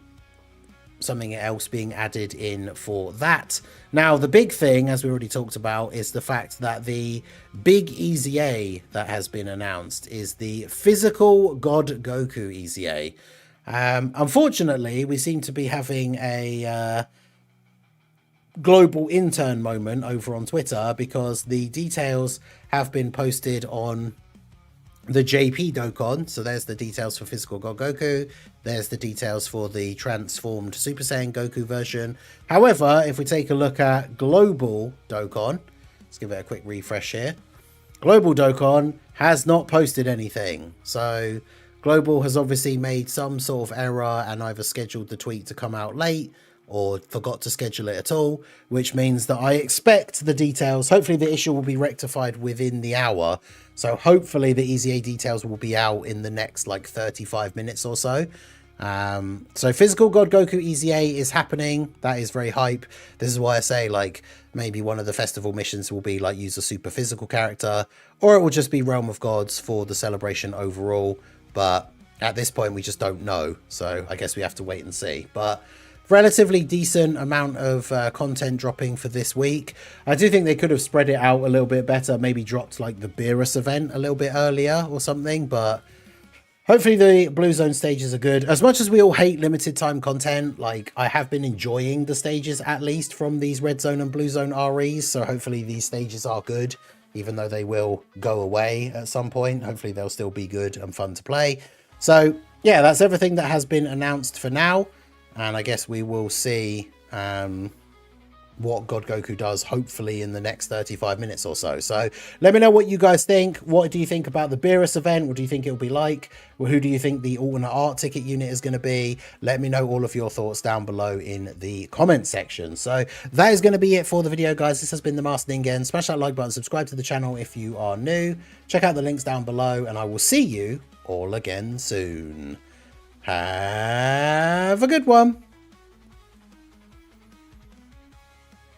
something else being added in for that. Now, the big thing, as we already talked about, is the fact that the big EZA that has been announced is the physical God Goku EZA. Unfortunately, we seem to be having a global intern moment over on Twitter, because the details have been posted on the JP Dokkan. So there's the details for physical God Goku, there's the details for the transformed Super Saiyan Goku version. However, if we take a look at global Dokkan, let's give it a quick refresh here. Global Dokkan has not posted anything, so global has obviously made some sort of error and either scheduled the tweet to come out late or forgot to schedule it at all, which means that I expect the details, hopefully the issue will be rectified within the hour. So hopefully the EZA details will be out in the next like 35 minutes or so. So physical God Goku EZA is happening. That is very hype. This is why I say, like, maybe one of the festival missions will be like use a super physical character, or it will just be Realm of Gods for the celebration overall. But at this point we just don't know, so I guess we have to wait and see. But relatively decent amount of content dropping for this week. I do think they could have spread it out a little bit better, maybe dropped like the Beerus event a little bit earlier or something, but hopefully the Blue Zone stages are good. As much as we all hate limited time content, like, I have been enjoying the stages at least from these Red Zone and Blue Zone REs, so hopefully these stages are good, even though they will go away at some point. Hopefully they'll still be good and fun to play. So yeah, that's everything that has been announced for now, and I guess we will see what God Goku does hopefully in the next 35 minutes or so. So let me know what you guys think. What do you think about the Beerus event? What do you think it'll be like? Well, who do you think the alternate art ticket unit is going to be? Let me know all of your thoughts down below in the comment section. So that is going to be it for the video, guys. This has been the Master Ningen. Smash that like button, subscribe to the channel if you are new. Check out the links down below, and I will see you all again soon. Have a good one.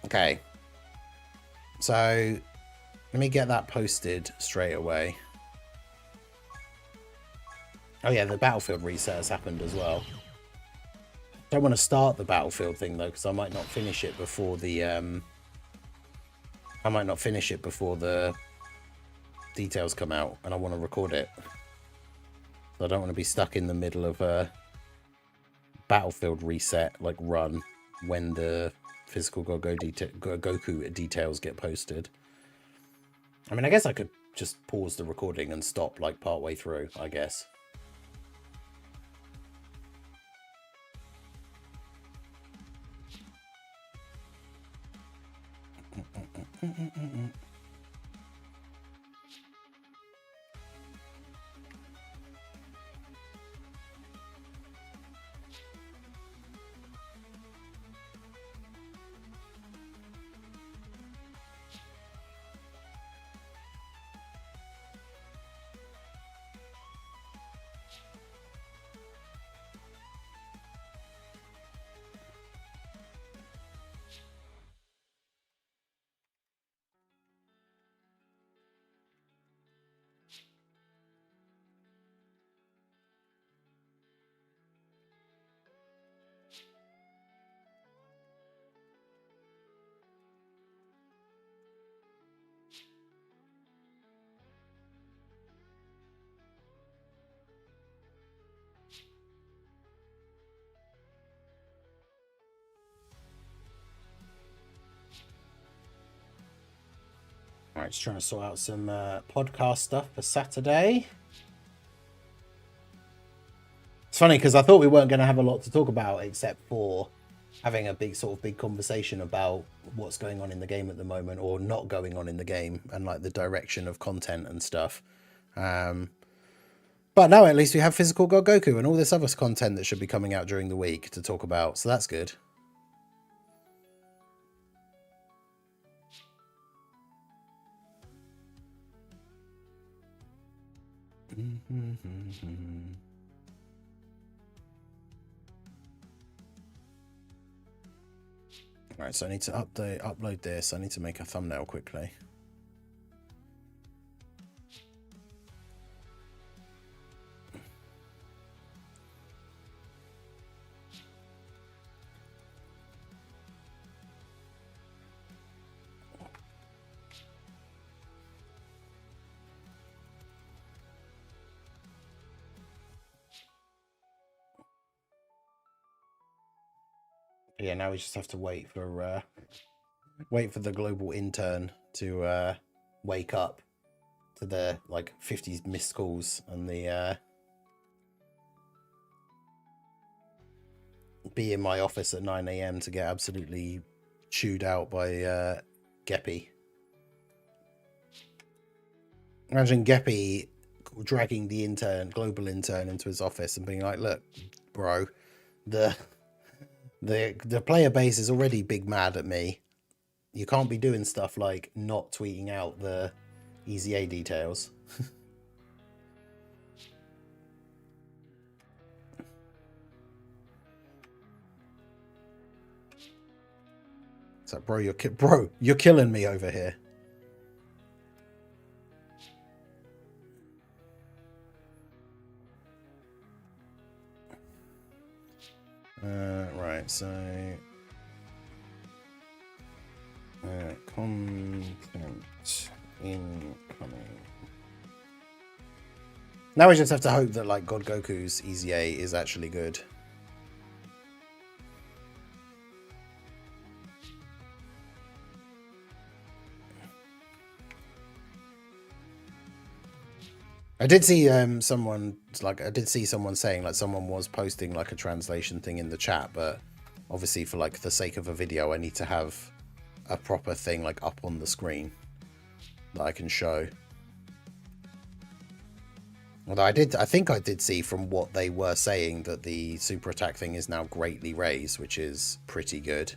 Okay, so let me get that posted straight away. Oh yeah, the battlefield reset has happened as well. Don't want to start the battlefield thing though, because I might not finish it before the details come out, and I want to record it. So I don't want to be stuck in the middle of a battlefield reset like run when the physical Goku details get posted. I mean, I guess I could just pause the recording and stop like part way through, I guess. Alright, just trying to sort out some podcast stuff for Saturday. It's funny because I thought we weren't going to have a lot to talk about except for having a big conversation about what's going on in the game at the moment, or not going on in the game, and like the direction of content and stuff. But now at least we have physical God Goku and all this other content that should be coming out during the week to talk about, so that's good. Alright, so I need to upload this. I need to make a thumbnail quickly. Yeah, now we just have to wait for the global intern to wake up to the like 50 missed calls and the be in my office at 9 AM to get absolutely chewed out by Geppy. Imagine Geppy dragging the global intern into his office and being like, look, bro, the player base is already big mad at me. You can't be doing stuff like not tweeting out the EZA details. So, bro, you're killing me over here. Right, so content incoming. Now we just have to hope that like God Goku's EZA is actually good. I did see someone saying like someone was posting like a translation thing in the chat, but obviously for like the sake of a video I need to have a proper thing like up on the screen that I can show. Although I think I did see from what they were saying that the super attack thing is now greatly raised, which is pretty good.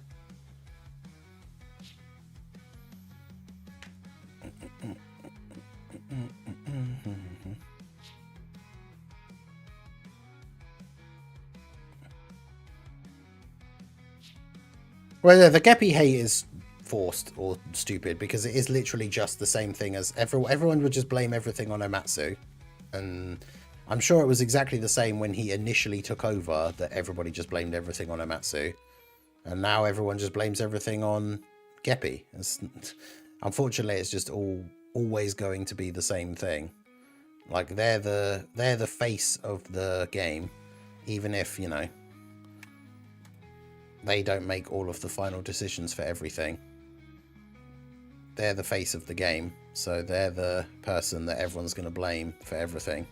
Well, yeah, the Geppy hate is forced or stupid because it is literally just the same thing as everyone would just blame everything on Omatsu. And I'm sure it was exactly the same when he initially took over, that everybody just blamed everything on Omatsu. And now everyone just blames everything on Geppy. Unfortunately, it's just always going to be the same thing. Like they're the face of the game, even if, you know, they don't make all of the final decisions for everything. They're the face of the game, so they're the person that everyone's going to blame for everything.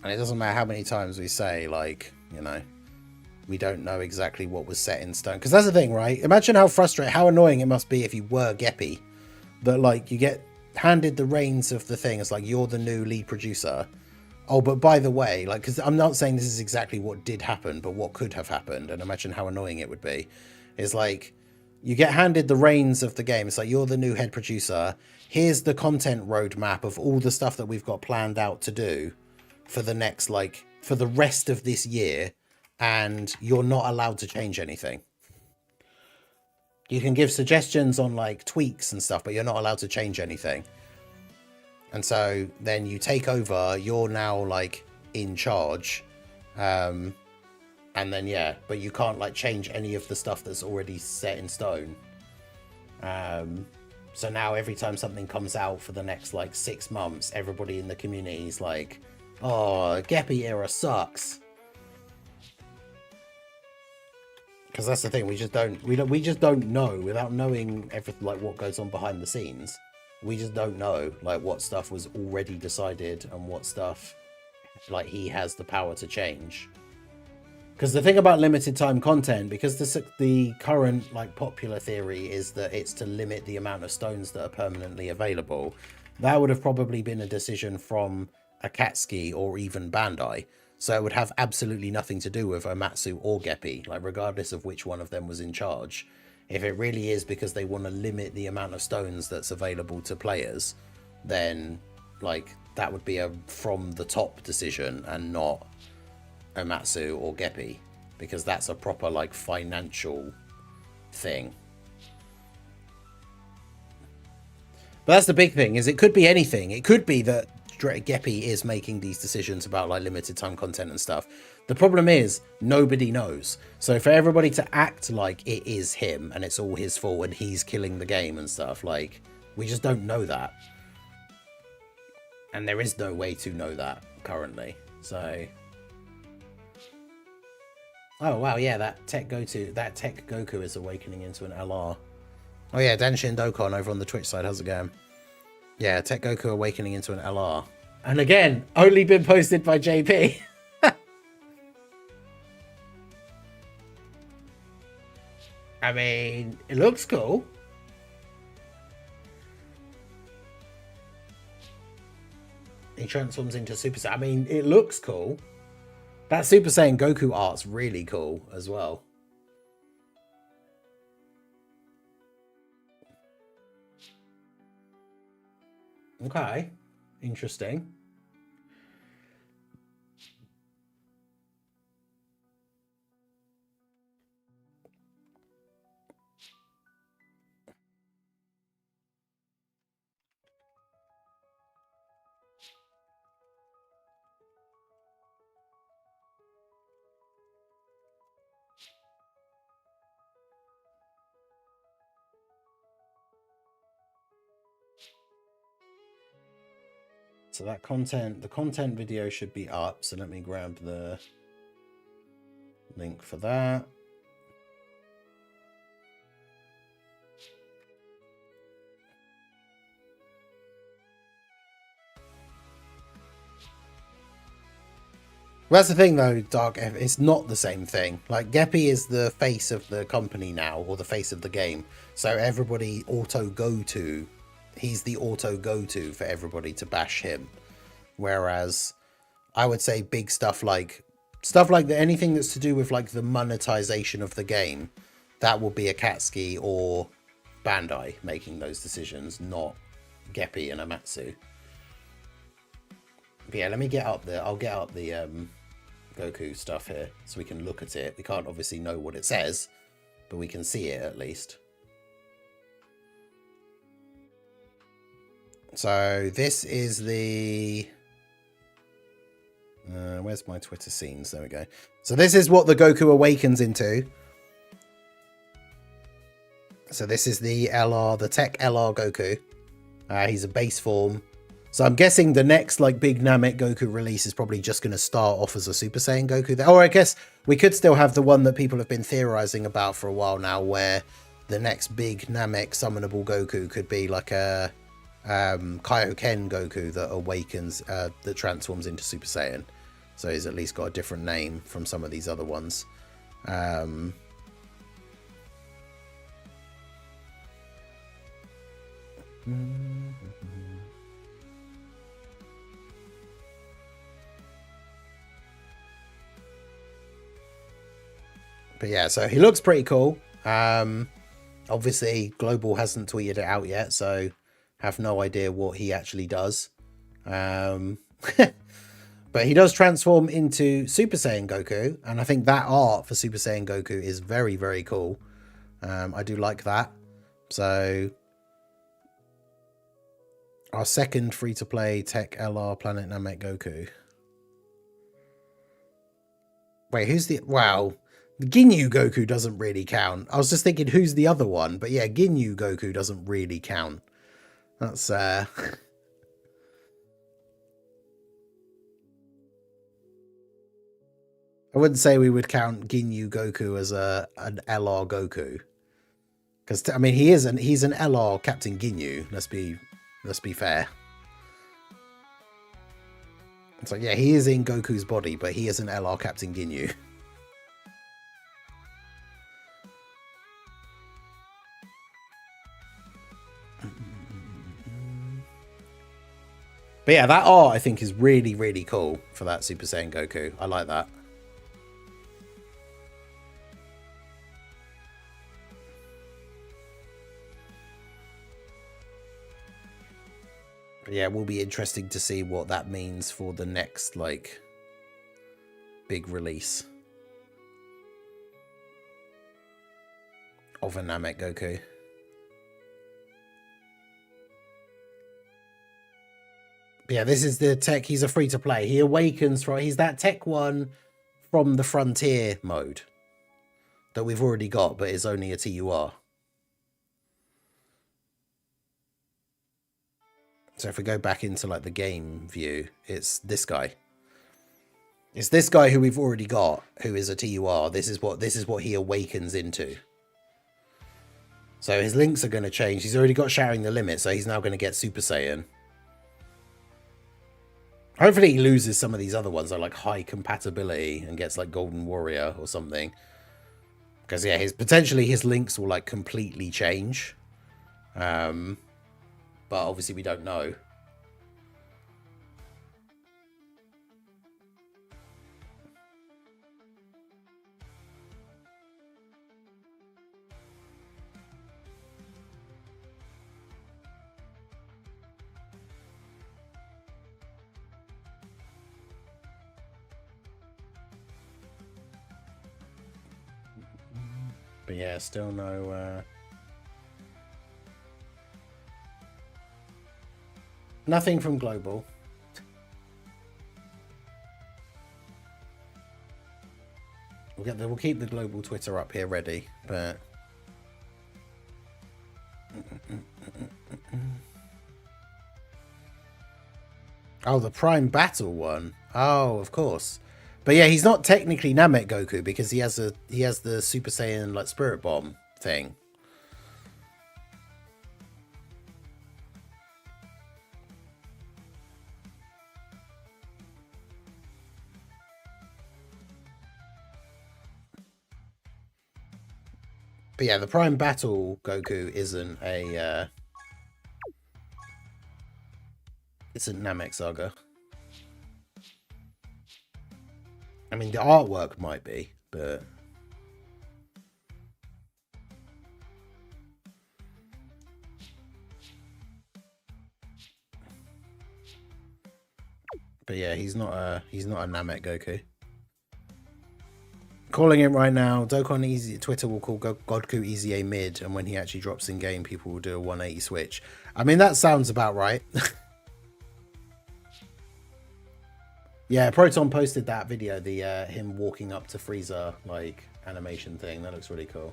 And it doesn't matter how many times we say, like, you know, we don't know exactly what was set in stone. Because that's the thing, right? Imagine how frustrating, how annoying it must be if you were Geppy. That, like, you get handed the reins of the thing. It's like, you're the new lead producer. Oh, but by the way, like, because I'm not saying this is exactly what did happen, but what could have happened, and imagine how annoying it would be, is like, you get handed the reins of the game. It's like, you're the new head producer. Here's the content roadmap of all the stuff that we've got planned out to do for the next, like, for the rest of this year, and you're not allowed to change anything. You can give suggestions on, like, tweaks and stuff, but you're not allowed to change anything. And so then you take over, you're now like in charge. And then, yeah, but you can't like change any of the stuff that's already set in stone. So now every time something comes out for the next like 6 months, everybody in the community is like, oh, Geppy era sucks. Because that's the thing, we just don't know, without knowing everything, like what goes on behind the scenes. We just don't know like what stuff was already decided and what stuff like he has the power to change. Because the thing about limited time content, because the current like popular theory is that it's to limit the amount of stones that are permanently available, that would have probably been a decision from Akatsuki or even Bandai. So it would have absolutely nothing to do with Omatsu or Geppy, like regardless of which one of them was in charge. If it really is because they want to limit the amount of stones that's available to players, then like that would be a from the top decision and not Omatsu or Geppy, because that's a proper like financial thing. But that's the big thing, is it could be anything. It could be that Geppy is making these decisions about like limited time content and stuff. The problem is nobody knows. So for everybody to act like it is him and it's all his fault and he's killing the game and stuff, like we just don't know that. And there is no way to know that currently. So oh wow, yeah, that Tech Goku is awakening into an LR. Oh yeah, Danshin Dokkan over on the Twitch side, how's it going? Yeah, Tech Goku awakening into an LR. And again, only been posted by JP. I mean, it looks cool. He transforms into Super Saiyan. I mean, it looks cool. That Super Saiyan Goku art's really cool as well. Okay, interesting. So that content, the content video should be up. So let me grab the link for that. Well, that's the thing though, Dark F, it's not the same thing. Like Geppy is the face of the company now, or the face of the game. So everybody auto go to, he's the auto go to for everybody to bash him. Whereas I would say big stuff like anything that's to do with like the monetization of the game, that will be Akatsuki or Bandai making those decisions, not Geppy and Amatsu. But yeah, let me get up there. I'll get up the Goku stuff here so we can look at it. We can't obviously know what it says, but we can see it at least. So this is the where's my Twitter scenes? There we go. So this is what the Goku awakens into. So this is the LR, the Tech LR Goku. He's a base form. So I'm guessing the next like big Namek Goku release is probably just going to start off as a Super Saiyan Goku. Or I guess we could still have the one that people have been theorizing about for a while now, where the next big Namek summonable Goku could be like a Kaioken Goku that awakens, that transforms into Super Saiyan. So he's at least got a different name from some of these other ones. But yeah, so he looks pretty cool. Obviously, Global hasn't tweeted it out yet, so have no idea what he actually does. But he does transform into Super Saiyan Goku, and I think that art for Super Saiyan Goku is very, very cool. I do like that. So our second free-to-play Tech LR Planet Namek Goku. Wait, who's the... Wow. Ginyu Goku doesn't really count. I was just thinking, who's the other one? But yeah, Ginyu Goku doesn't really count. That's, I wouldn't say we would count Ginyu Goku as an LR Goku. Because, I mean, he's an LR Captain Ginyu. Let's be fair. It's like, yeah, he is in Goku's body, but he is an LR Captain Ginyu. But yeah, that art I think is really, really cool for that Super Saiyan Goku. I like that. But yeah, it will be interesting to see what that means for the next, like, big release of a Namek Goku. Yeah, this is the tech. He's a free to play. He awakens from. He's that tech one from the Frontier mode that we've already got, but it's only a TUR. So if we go back into like the game view, it's this guy. It's this guy who we've already got, who is a TUR. This is what he awakens into. So his links are going to change. He's already got Shattering the Limit, so he's now going to get Super Saiyan. Hopefully he loses some of these other ones that are like high compatibility and gets like Golden Warrior or something. Because yeah, potentially his links will like completely change. But obviously we don't know. But yeah, still no... Nothing from Global. We'll keep the Global Twitter up here ready, but... Oh, the Prime Battle one. Oh, of course. But yeah, he's not technically Namek Goku because he has the Super Saiyan like Spirit Bomb thing. But yeah, the Prime Battle Goku isn't Namek Saga. I mean, the artwork might be, but yeah, he's not a Namek Goku. Calling it right now, Dokkan EZA, Twitter will call God Goku EZA mid, and when he actually drops in game, people will do a 180 switch. I mean, that sounds about right. Yeah, Proton posted that video, the him walking up to Frieza like animation thing. That looks really cool.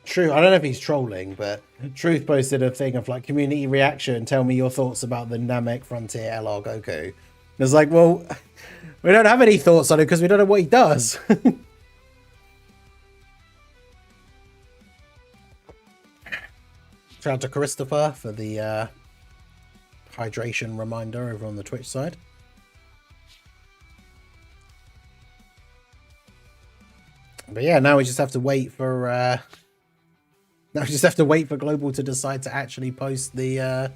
True, I don't know if he's trolling, but Truth posted a thing of like community reaction. Tell me your thoughts about the Namek Frontier LR Goku. It's like, well, we don't have any thoughts on it because we don't know what he does. Shout out to Christopher for the hydration reminder over on the Twitch side. But yeah, now we just have to wait for Global to decide to actually post the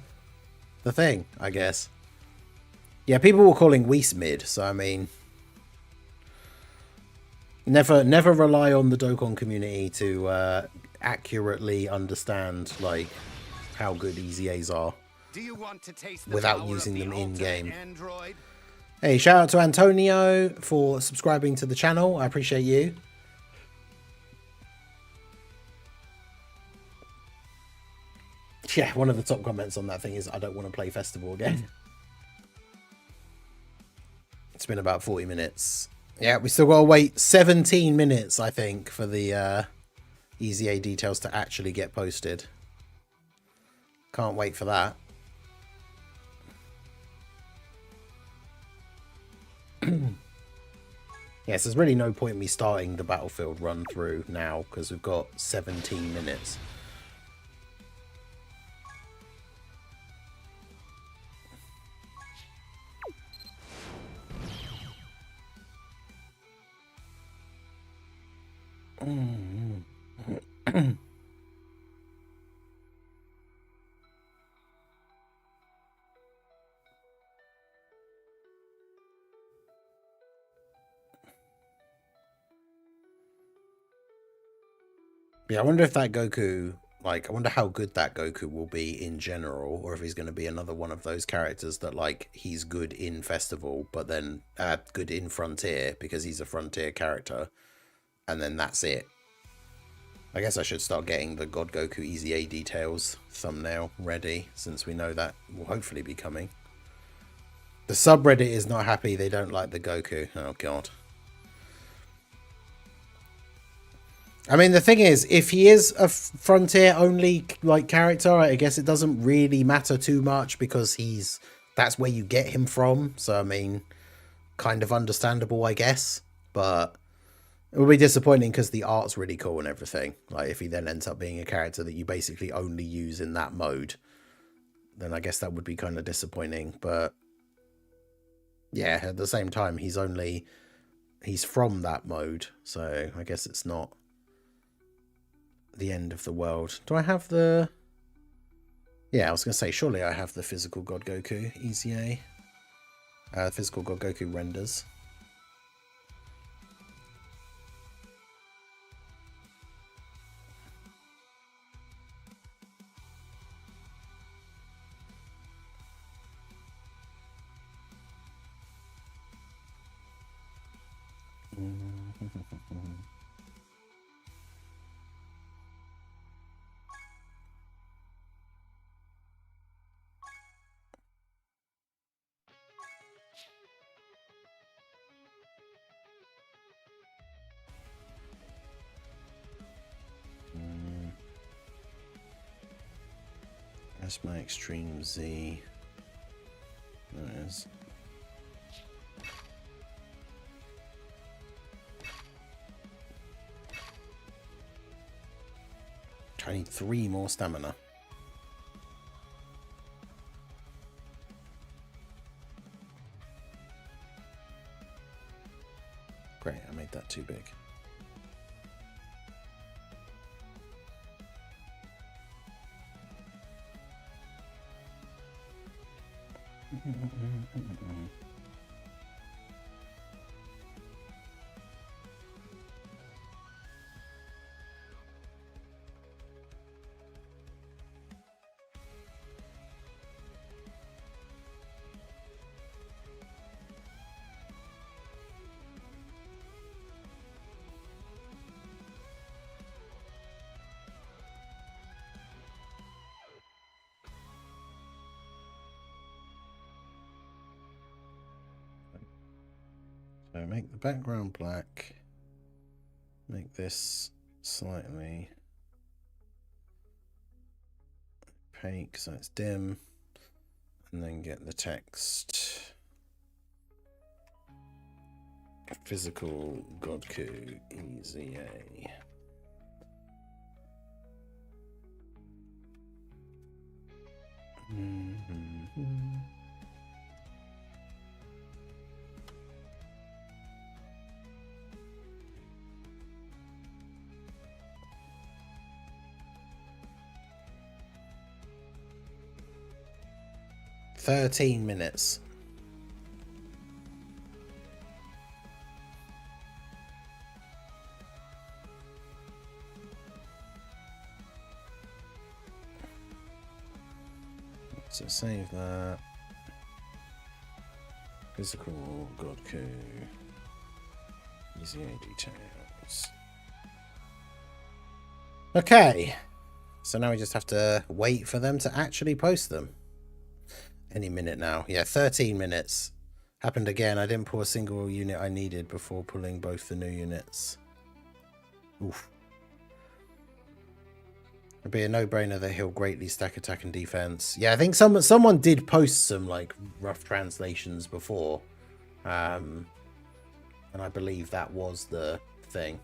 thing, I guess. Yeah, people were calling Whis mid, so I mean, never rely on the Dokkan community to accurately understand like how good EZAs are without using them in game. Hey, shout out to Antonio for subscribing to the channel. I appreciate you. Yeah, one of the top comments on that thing is, I don't want to play Festival again. It's been about 40 minutes. Yeah, we still got to wait 17 minutes, I think, for the EZA details to actually get posted. Can't wait for that. Yes, there's really no point me starting the Battlefield run through now because we've got 17 minutes. Yeah, I wonder if that Goku, like, I wonder how good that Goku will be in general, or if he's going to be another one of those characters that, like, he's good in Festival, but then good in Frontier because he's a Frontier character, and then that's it. I guess I should start getting the God Goku EZA details thumbnail ready, since we know that will hopefully be coming. The subreddit is not happy. They don't like the Goku. Oh, God. I mean, the thing is, if he is a Frontier only like character, I guess it doesn't really matter too much because that's where you get him from. So, I mean, kind of understandable, I guess. But it will be disappointing because the art's really cool and everything. Like, if he then ends up being a character that you basically only use in that mode, then I guess that would be kind of disappointing. But yeah, at the same time, he's from that mode. So I guess it's not the end of the world. Do I have the... Yeah, I was going to say, surely I have the physical God Goku EZA. Physical God Goku renders. Where's my Extreme Z? There it is. I need 3 more stamina. Great, I made that too big. So make the background black, make this slightly opaque so it's dim, and then get the text physical Goku EZA. Mm-hmm. 13 minutes. So save that. Physical Goku EZA details. Okay. So now we just have to wait for them to actually post them. Any minute now. Yeah, 13 minutes. Happened again. I didn't pull a single unit I needed before pulling both the new units. Oof. It'd be a no-brainer that he'll greatly stack attack and defense. Yeah, I think someone did post some like rough translations before. And I believe that was the thing.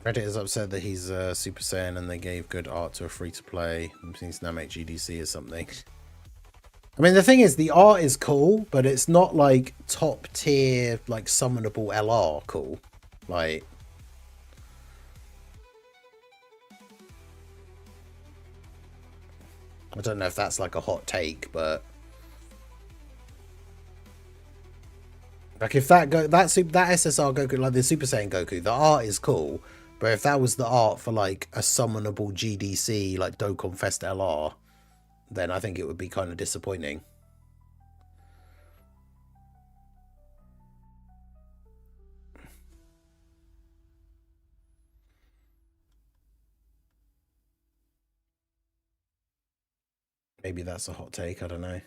Reddit is upset that he's Super Saiyan and they gave good art to a free-to-play. It seems now make GDC or something. I mean, the thing is, the art is cool, but it's not like top-tier, like summonable LR cool. Like, I don't know if that's like a hot take, but like if that SSR Goku, like the Super Saiyan Goku, the art is cool. But if that was the art for like a summonable GDC, like Dokkan Fest LR, then I think it would be kind of disappointing. Maybe that's a hot take, I don't know.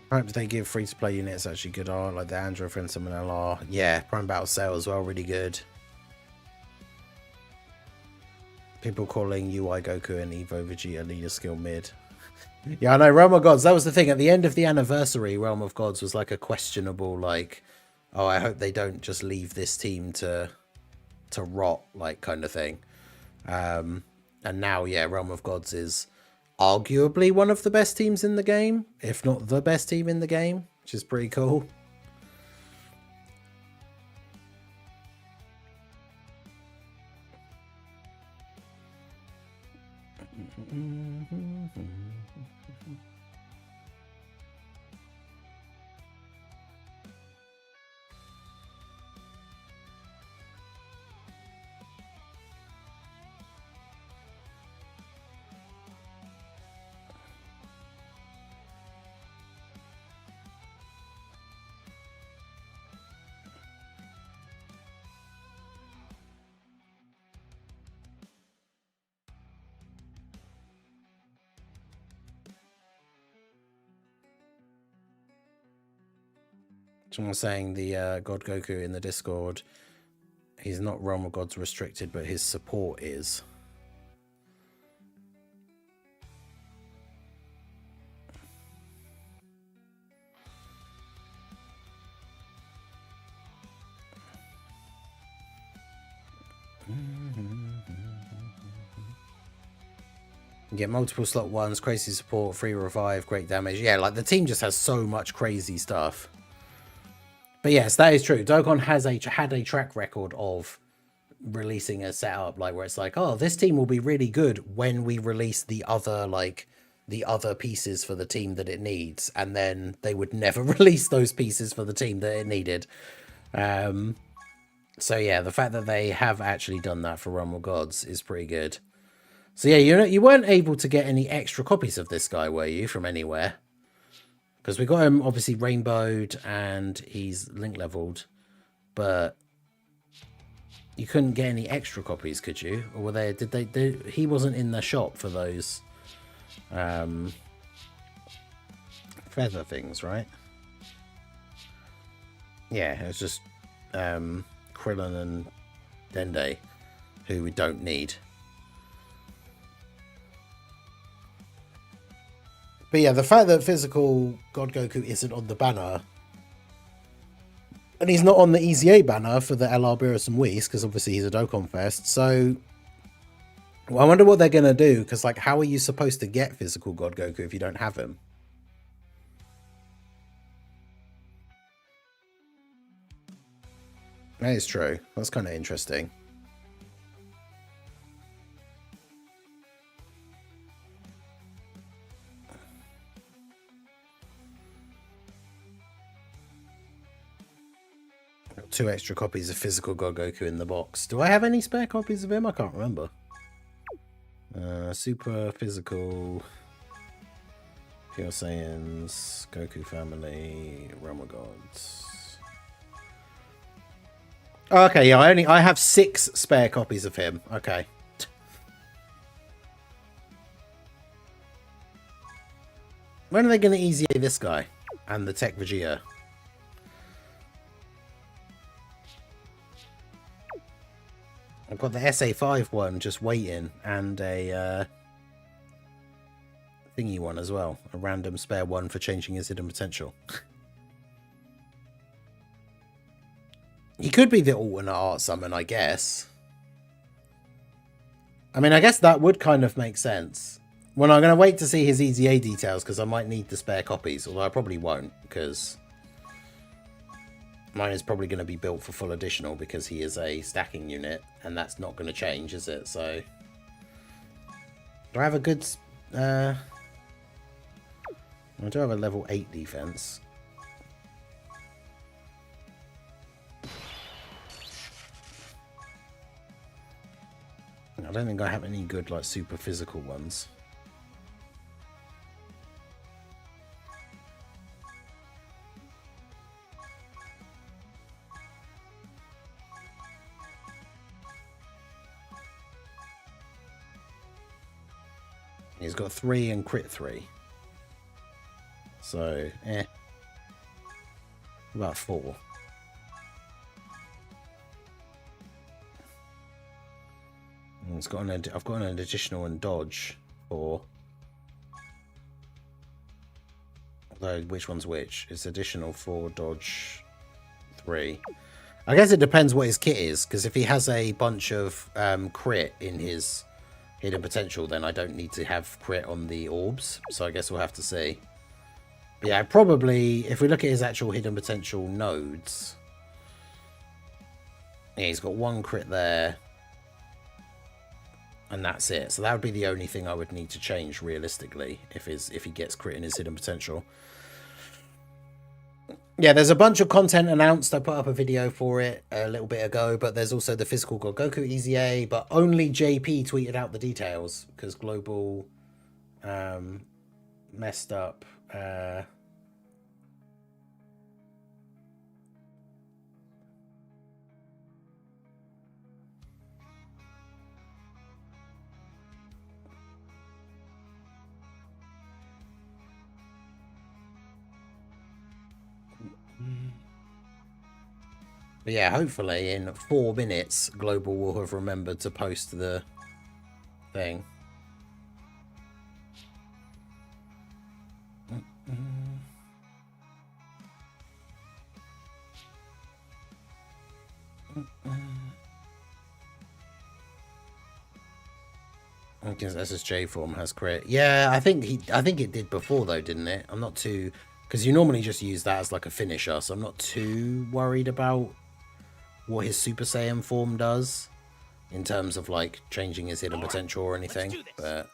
Perhaps they give free-to-play units actually good art, like the Android Friend Summon LR. Yeah, Prime Battle Sale as well, really good. People calling UI Goku and Evo Vegeta leader skill mid. Yeah, I know, Realm of Gods, that was the thing. At the end of the anniversary, Realm of Gods was like a questionable, like, oh, I hope they don't just leave this team to rot, like, kind of thing. And now, yeah, Realm of Gods is arguably one of the best teams in the game, if not the best team in the game, which is pretty cool. Someone saying the God Goku in the Discord, he's not Realm of Gods restricted, but his support is. You get multiple slot ones, crazy support, free revive, great damage. Yeah, like the team just has so much crazy stuff. But yes, that is true. Dokkan has had a track record of releasing a setup like where it's like, oh, this team will be really good when we release the other pieces for the team that it needs, and then they would never release those pieces for the team that it needed. So yeah, the fact that they have actually done that for Realm of Gods is pretty good. So yeah, you weren't able to get any extra copies of this guy, were you, from anywhere? Because we got him obviously rainbowed and he's link leveled, but you couldn't get any extra copies, could you? Or were they? Did they? He wasn't in the shop for those feather things, right? Yeah, it was just Krillin and Dende, who we don't need. But yeah, the fact that physical God Goku isn't on the banner, and he's not on the EZA banner for the LR Beerus and Whis, because obviously he's a Dokkan Fest, so well, I wonder what they're going to do, because like, how are you supposed to get physical God Goku if you don't have him? That is true. That's kind of interesting. Got 2 extra copies of physical God Goku in the box. Do I have any spare copies of him? I can't remember. Super physical, Pure Saiyans, Goku family, Realm of Gods. Oh, okay, yeah, I have 6 spare copies of him. Okay. When are they going to EZA this guy and the Tech Vegeta? I've got the SA5 one just waiting, and a thingy one as well. A random spare one for changing his hidden potential. He could be the alternate art summon, I guess. I mean, I guess that would kind of make sense. Well, I'm going to wait to see his EZA details, because I might need the spare copies. Although I probably won't, because mine is probably going to be built for full additional, because he is a stacking unit, and that's not going to change, is it? So, do I have a good... I do have a level 8 defense. I don't think I have any good, like, super physical ones. He's got 3 and crit 3. So, about 4. And it's got I've got an additional and dodge for... Although, which one's which? It's additional 4, dodge 3. I guess it depends what his kit is, because if he has a bunch of crit in his hidden potential, then I don't need to have crit on the orbs. So I guess we'll have to see. But yeah, probably, if we look at his actual hidden potential nodes, yeah, he's got 1 crit there. And that's it. So that would be the only thing I would need to change realistically if he gets crit in his hidden potential. Yeah, there's a bunch of content announced. I put up a video for it a little bit ago, but there's also the physical God Goku EZA, but only JP tweeted out the details because Global messed up. But yeah, hopefully in 4 minutes, Global will have remembered to post the thing. I guess SSJ form has crit. Yeah, I think it did before though, didn't it? I'm not too, because you normally just use that as like a finisher, so I'm not too worried about what his Super Saiyan form does in terms of like changing his hidden potential or anything. But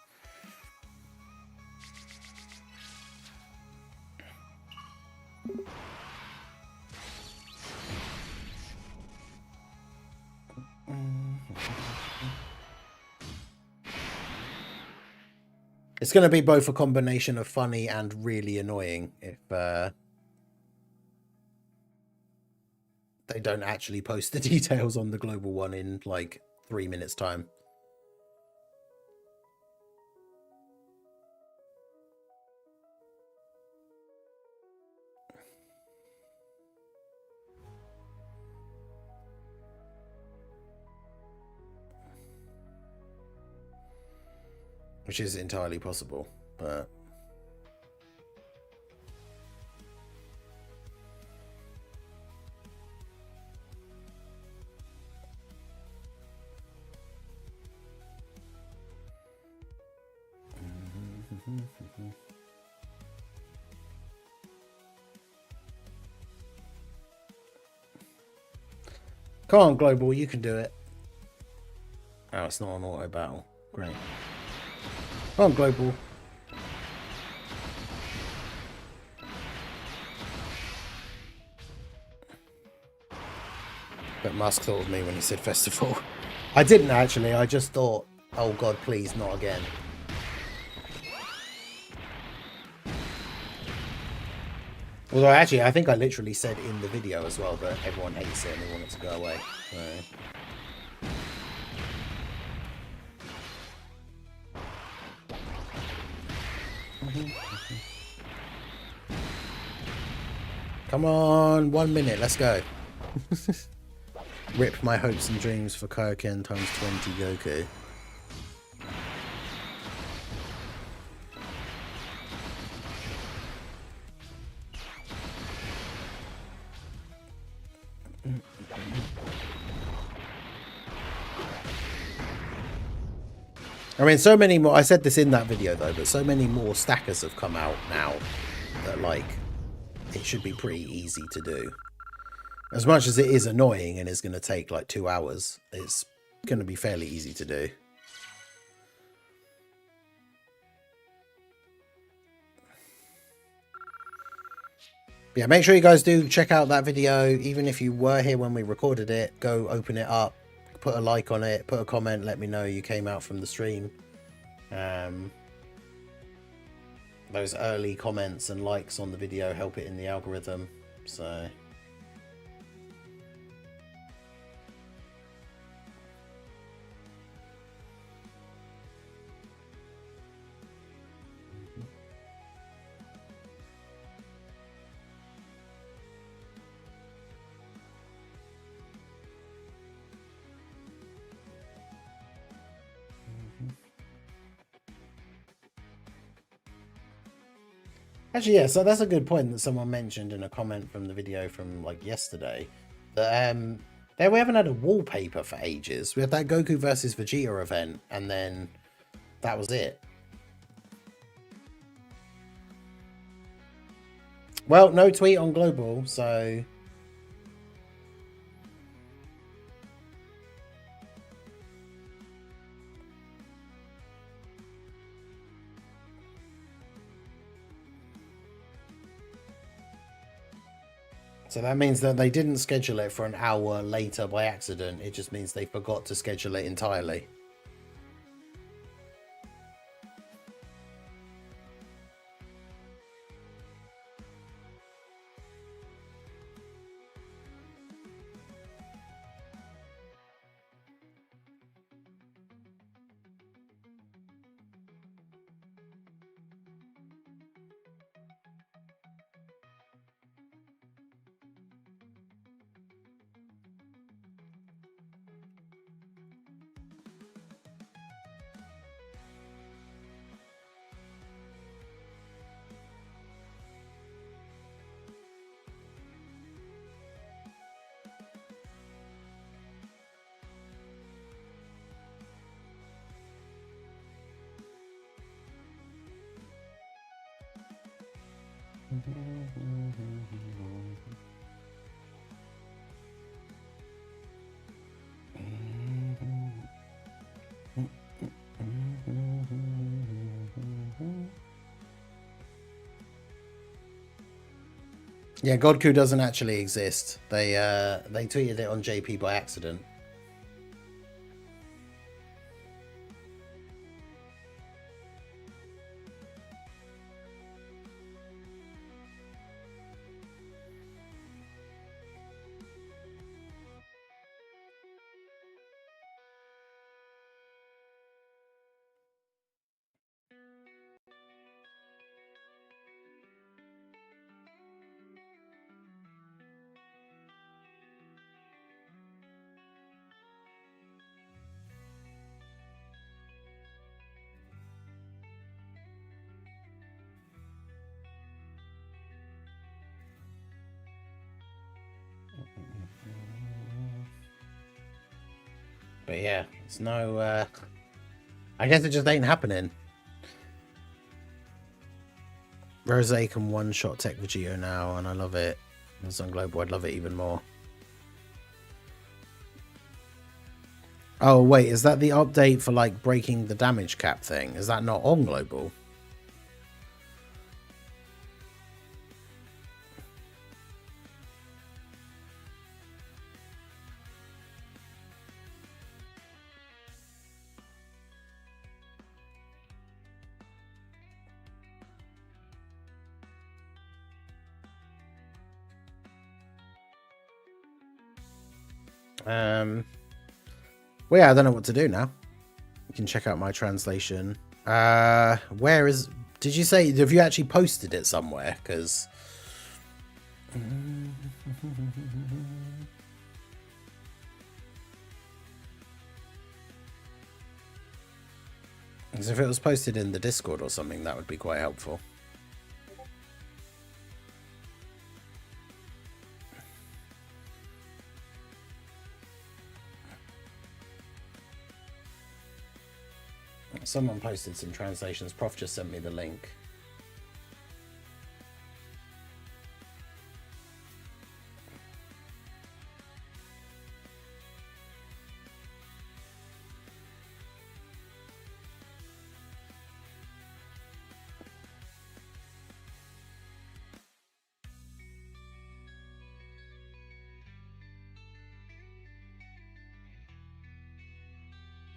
it's going to be both a combination of funny and really annoying if they don't actually post the details on the global one in like 3 minutes time. Which is entirely possible, but come on, Global, you can do it. Oh, it's not an auto battle. Great. Come on, Global. But Musk thought of me when he said festival. I didn't actually, I just thought, oh god, please, not again. Although actually, I think I literally said in the video as well that everyone hates it and they want it to go away. So. Come on, 1 minute, let's go. Rip my hopes and dreams for Kaioken times 20 Goku. I mean, so many more. I said this in that video though, but so many more stackers have come out now that like it should be pretty easy to do. As much as it is annoying and is going to take like 2 hours, it's going to be fairly easy to do. Yeah, make sure you guys do check out that video. Even if you were here when we recorded it, go open it up, put a like on it, put a comment, let me know you came out from the stream. Those early comments and likes on the video help it in the algorithm, so... Actually, yeah, so that's a good point that someone mentioned in a comment from the video from like yesterday. That we haven't had a wallpaper for ages. We had that Goku versus Vegeta event, and then that was it. Well, no tweet on global, so... So that means that they didn't schedule it for an hour later by accident. It just means they forgot to schedule it entirely. Yeah, God Goku doesn't actually exist. They tweeted it on JP by accident. But yeah, it's no... I guess it just ain't happening. Rose can one-shot Tech Vegito now, and I love it. If it's on Global, I'd love it even more. Oh, wait, is that the update for, like, breaking the damage cap thing? Is that not on Global? Well, yeah, I don't know what to do now. You can check out my translation. Where is... Did you say... Have you actually posted it somewhere? Because... Because if it was posted in the Discord or something, that would be quite helpful. Someone posted some translations. Prof just sent me the link.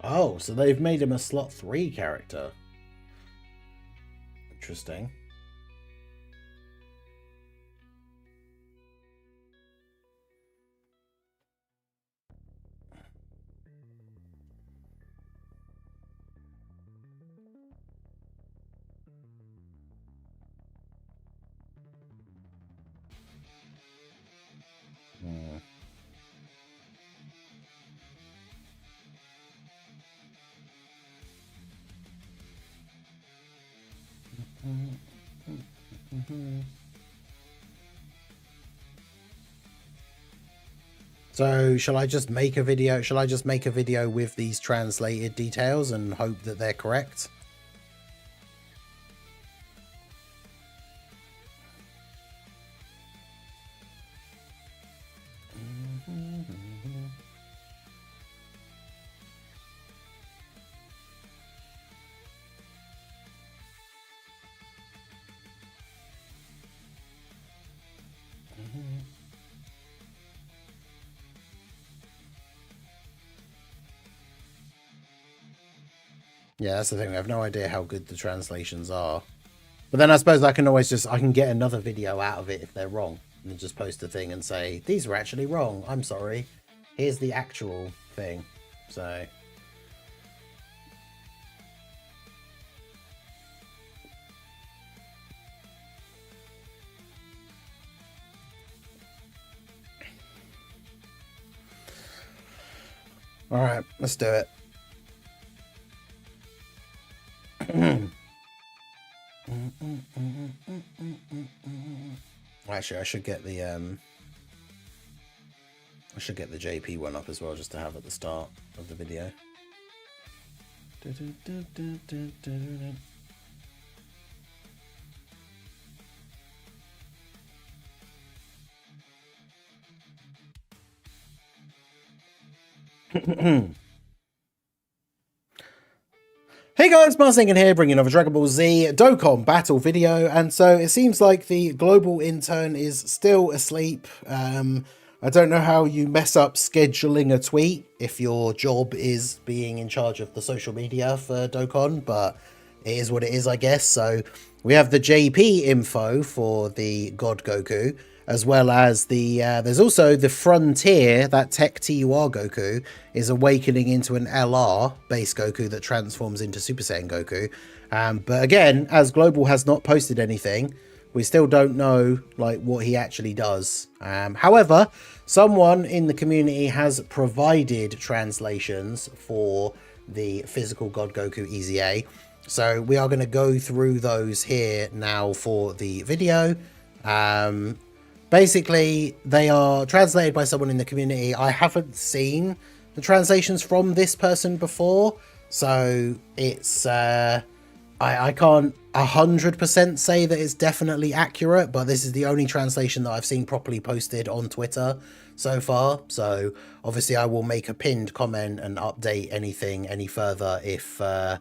Oh, so they've made him a slot 3 character. Interesting. So shall I just make a video? Shall I just make a video with these translated details and hope that they're correct? Yeah, that's the thing. We have no idea how good the translations are. But then I suppose I can always I can get another video out of it if they're wrong. And just post a thing and say, these were actually wrong. I'm sorry. Here's the actual thing. So... Alright, let's do it. Actually, I should get the JP one up as well, just to have at the start of the video. Hey guys, Mars Thinking here, bringing another Dragon Ball Z Dokkan battle video, and so it seems like the global intern is still asleep. I don't know how you mess up scheduling a tweet if your job is being in charge of the social media for Dokkan, but it is what it is, I guess. So we have the JP info for the God Goku, as well as the there's also the Frontier, that Tech TUR Goku is awakening into an LR base Goku that transforms into Super Saiyan Goku. But again, as Global has not posted anything, we still don't know like what he actually does. However, someone in the community has provided translations for the physical God Goku EZA. So we are going to go through those here now for the video. Basically, they are translated by someone in the community. I haven't seen the translations from this person before, so it's I can't 100% say that it's definitely accurate, but this is the only translation that I've seen properly posted on Twitter so far. So obviously I will make a pinned comment and update anything any further if the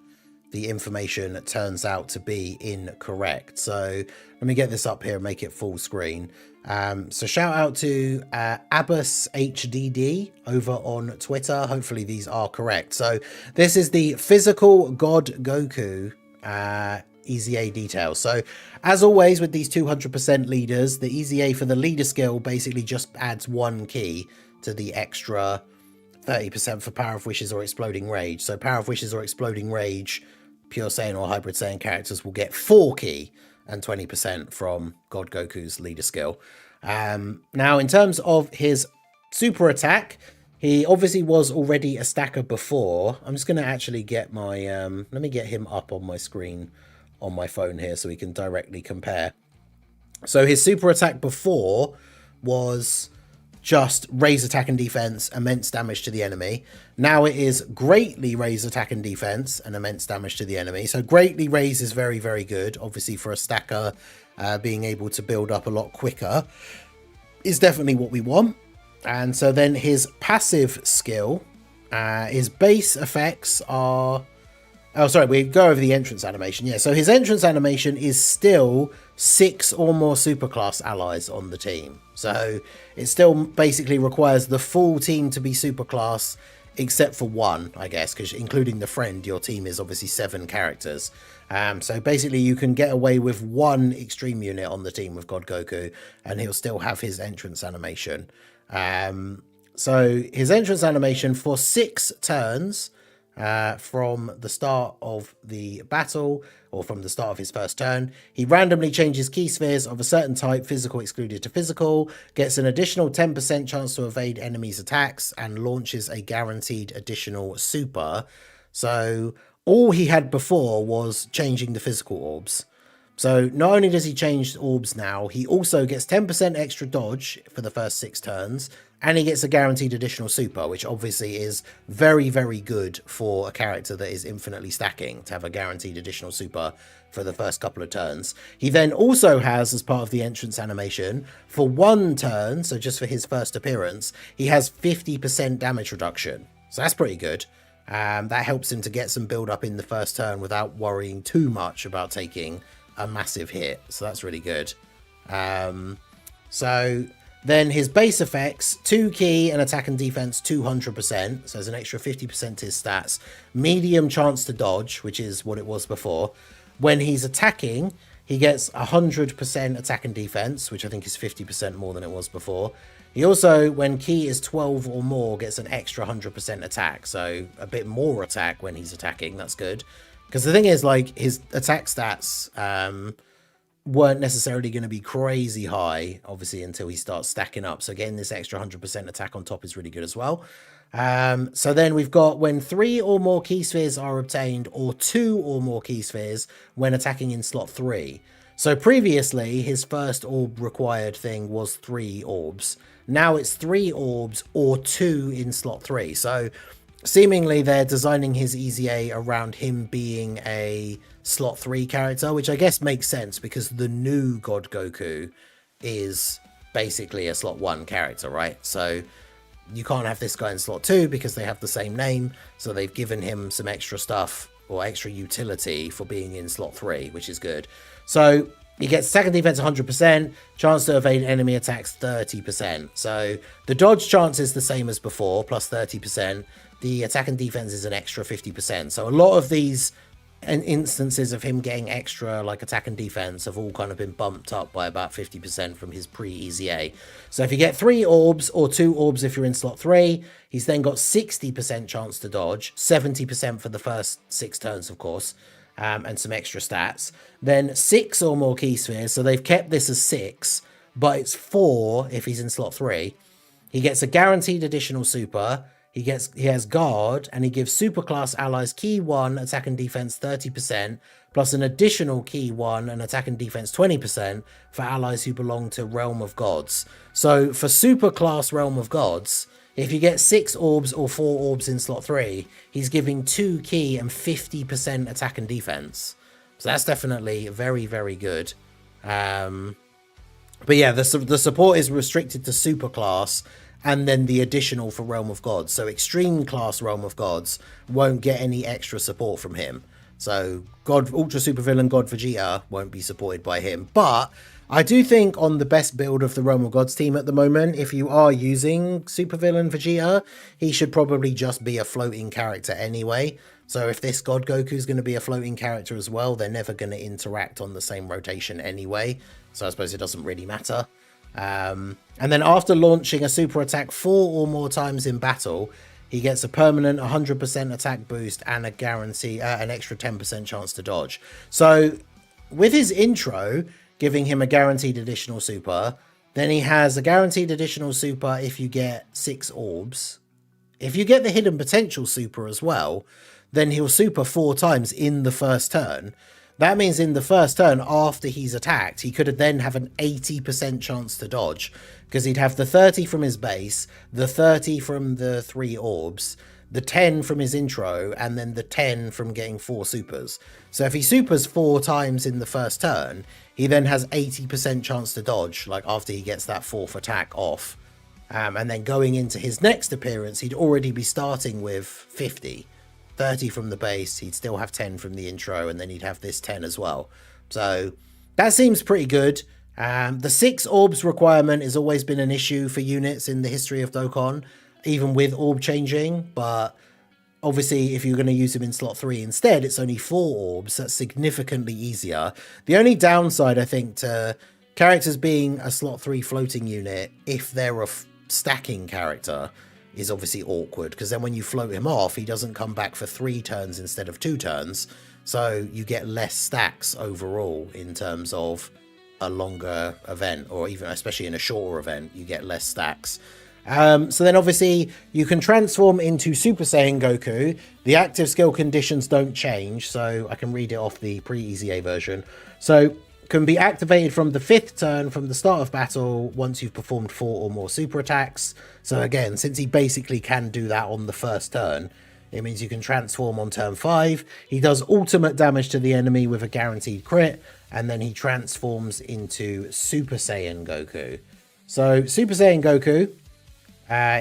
information turns out to be incorrect. So let me get this up here and make it full screen. So shout out to Abbas HDD over on Twitter. Hopefully these are correct. So this is the physical God Goku EZA details. So as always with these 200% leaders, the EZA for the leader skill basically just adds 1 key to the extra 30% for Power of Wishes or Exploding Rage. So Power of Wishes or Exploding Rage, Pure Saiyan or Hybrid Saiyan characters will get 4 key and 20% from God Goku's leader skill. Now, in terms of his super attack, he obviously was already a stacker before. I'm just going to actually get my... let me get him up on my screen on my phone here so we can directly compare. So his super attack before was just raise attack and defense, immense damage to the enemy. Now it is greatly raise attack and defense and immense damage to the enemy. So greatly raise is very, very good. Obviously for a stacker, being able to build up a lot quicker is definitely what we want. And so then his passive skill, his base effects are... Oh, sorry, we go over the entrance animation. Yeah, so his entrance animation is still 6 or more superclass allies on the team. So it still basically requires the full team to be superclass, except for 1, I guess, because including the friend, your team is obviously 7 characters. So basically you can get away with 1 extreme unit on the team with God Goku, and he'll still have his entrance animation. So his entrance animation for 6 turns... from the start of the battle, or from the start of his first turn, he randomly changes key spheres of a certain type, physical excluded to physical, gets an additional 10% chance to evade enemies' attacks, and launches a guaranteed additional super. So all he had before was changing the physical orbs. So not only does he change orbs now, he also gets 10% extra dodge for the first 6 turns, and he gets a guaranteed additional super, which obviously is very, very good for a character that is infinitely stacking, to have a guaranteed additional super for the first couple of turns. He then also has, as part of the entrance animation, for 1 turn, so just for his first appearance, he has 50% damage reduction. So that's pretty good. That helps him to get some build up in the first turn without worrying too much about taking a massive hit. So that's really good. So Then his base effects, 2 ki and attack and defense 200%. So there's an extra 50% to his stats. Medium chance to dodge, which is what it was before. When he's attacking, he gets 100% attack and defense, which I think is 50% more than it was before. He also, when ki is 12 or more, gets an extra 100% attack. So a bit more attack when he's attacking. That's good. Because the thing is, like, his attack stats weren't necessarily going to be crazy high, obviously, until he starts stacking up. So getting this extra 100% attack on top is really good as well. So then we've got when 3 or more key spheres are obtained, or 2 or more key spheres when attacking in slot 3. So previously, his first orb required thing was 3 orbs. Now it's 3 orbs or 2 in slot 3. So seemingly they're designing his EZA around him being a slot 3 character, which I guess makes sense because the new God Goku is basically a slot 1 character, right? So you can't have this guy in slot 2 because they have the same name. So they've given him some extra stuff or extra utility for being in slot 3, which is good. So he gets attack and defense 100%, chance to evade enemy attacks 30%. So the dodge chance is the same as before, plus 30%. The attack and defense is an extra 50%. So a lot of these instances of him getting extra like attack and defense have all kind of been bumped up by about 50% from his pre-EZA. So if you get 3 orbs or 2 orbs if you're in slot 3, he's then got 60% chance to dodge, 70% for the first 6 turns, of course, and some extra stats. Then 6 or more key spheres, so they've kept this as 6, but it's 4 if he's in slot 3. He gets a guaranteed additional super. He has guard, and he gives superclass allies ki 1, attack and defense 30%, plus an additional ki 1 and attack and defense 20% for allies who belong to Realm of Gods. So for superclass Realm of Gods, if you get 6 orbs or 4 orbs in slot 3, he's giving 2 ki and 50% attack and defense. So that's definitely very, very good. But yeah, the support is restricted to superclass, and then the additional for Realm of Gods. So extreme class Realm of Gods won't get any extra support from him. So God Ultra Supervillain God Vegeta won't be supported by him. But I do think on the best build of the Realm of Gods team at the moment, if you are using Supervillain Vegeta, he should probably just be a floating character anyway. So if this God Goku is going to be a floating character as well, they're never going to interact on the same rotation anyway. So I suppose it doesn't really matter. And then after launching a super attack 4 or more times in battle, he gets a permanent 100% attack boost and a guarantee, an extra 10% chance to dodge. So with his intro giving him a guaranteed additional super, then he has a guaranteed additional super if you get 6 orbs. If you get the hidden potential super as well, then he'll super 4 times in the first turn. That means in the first turn, after he's attacked, he could then have an 80% chance to dodge, because he'd have the 30 from his base, the 30 from the 3 orbs, the 10 from his intro, and then the 10 from getting 4 supers. So if he supers 4 times in the first turn, he then has 80% chance to dodge, like after he gets that 4th attack off. And then going into his next appearance, he'd already be starting with 50. 30 from the base, he'd still have 10 from the intro, and then he'd have this 10 as well. So that seems pretty good. The 6 orbs requirement has always been an issue for units in the history of Dokkan, even with orb changing, but obviously if you're going to use them in slot 3 instead, it's only 4 orbs. That's significantly easier. The only downside, I think, to characters being a slot 3 floating unit, if they're a stacking character, is obviously awkward, because then when you float him off, he doesn't come back for 3 turns instead of 2 turns, so you get less stacks overall in terms of a longer event, or even especially in a shorter event, you get less stacks. So then obviously you can transform into Super Saiyan Goku. The active skill conditions don't change, so I can read it off the pre-EZA version. So can be activated from the 5th turn from the start of battle once you've performed 4 or more super attacks. So again, since he basically can do that on the first turn, it means you can transform on turn 5. He does ultimate damage to the enemy with a guaranteed crit, and then he transforms into Super Saiyan Goku. So Super Saiyan Goku,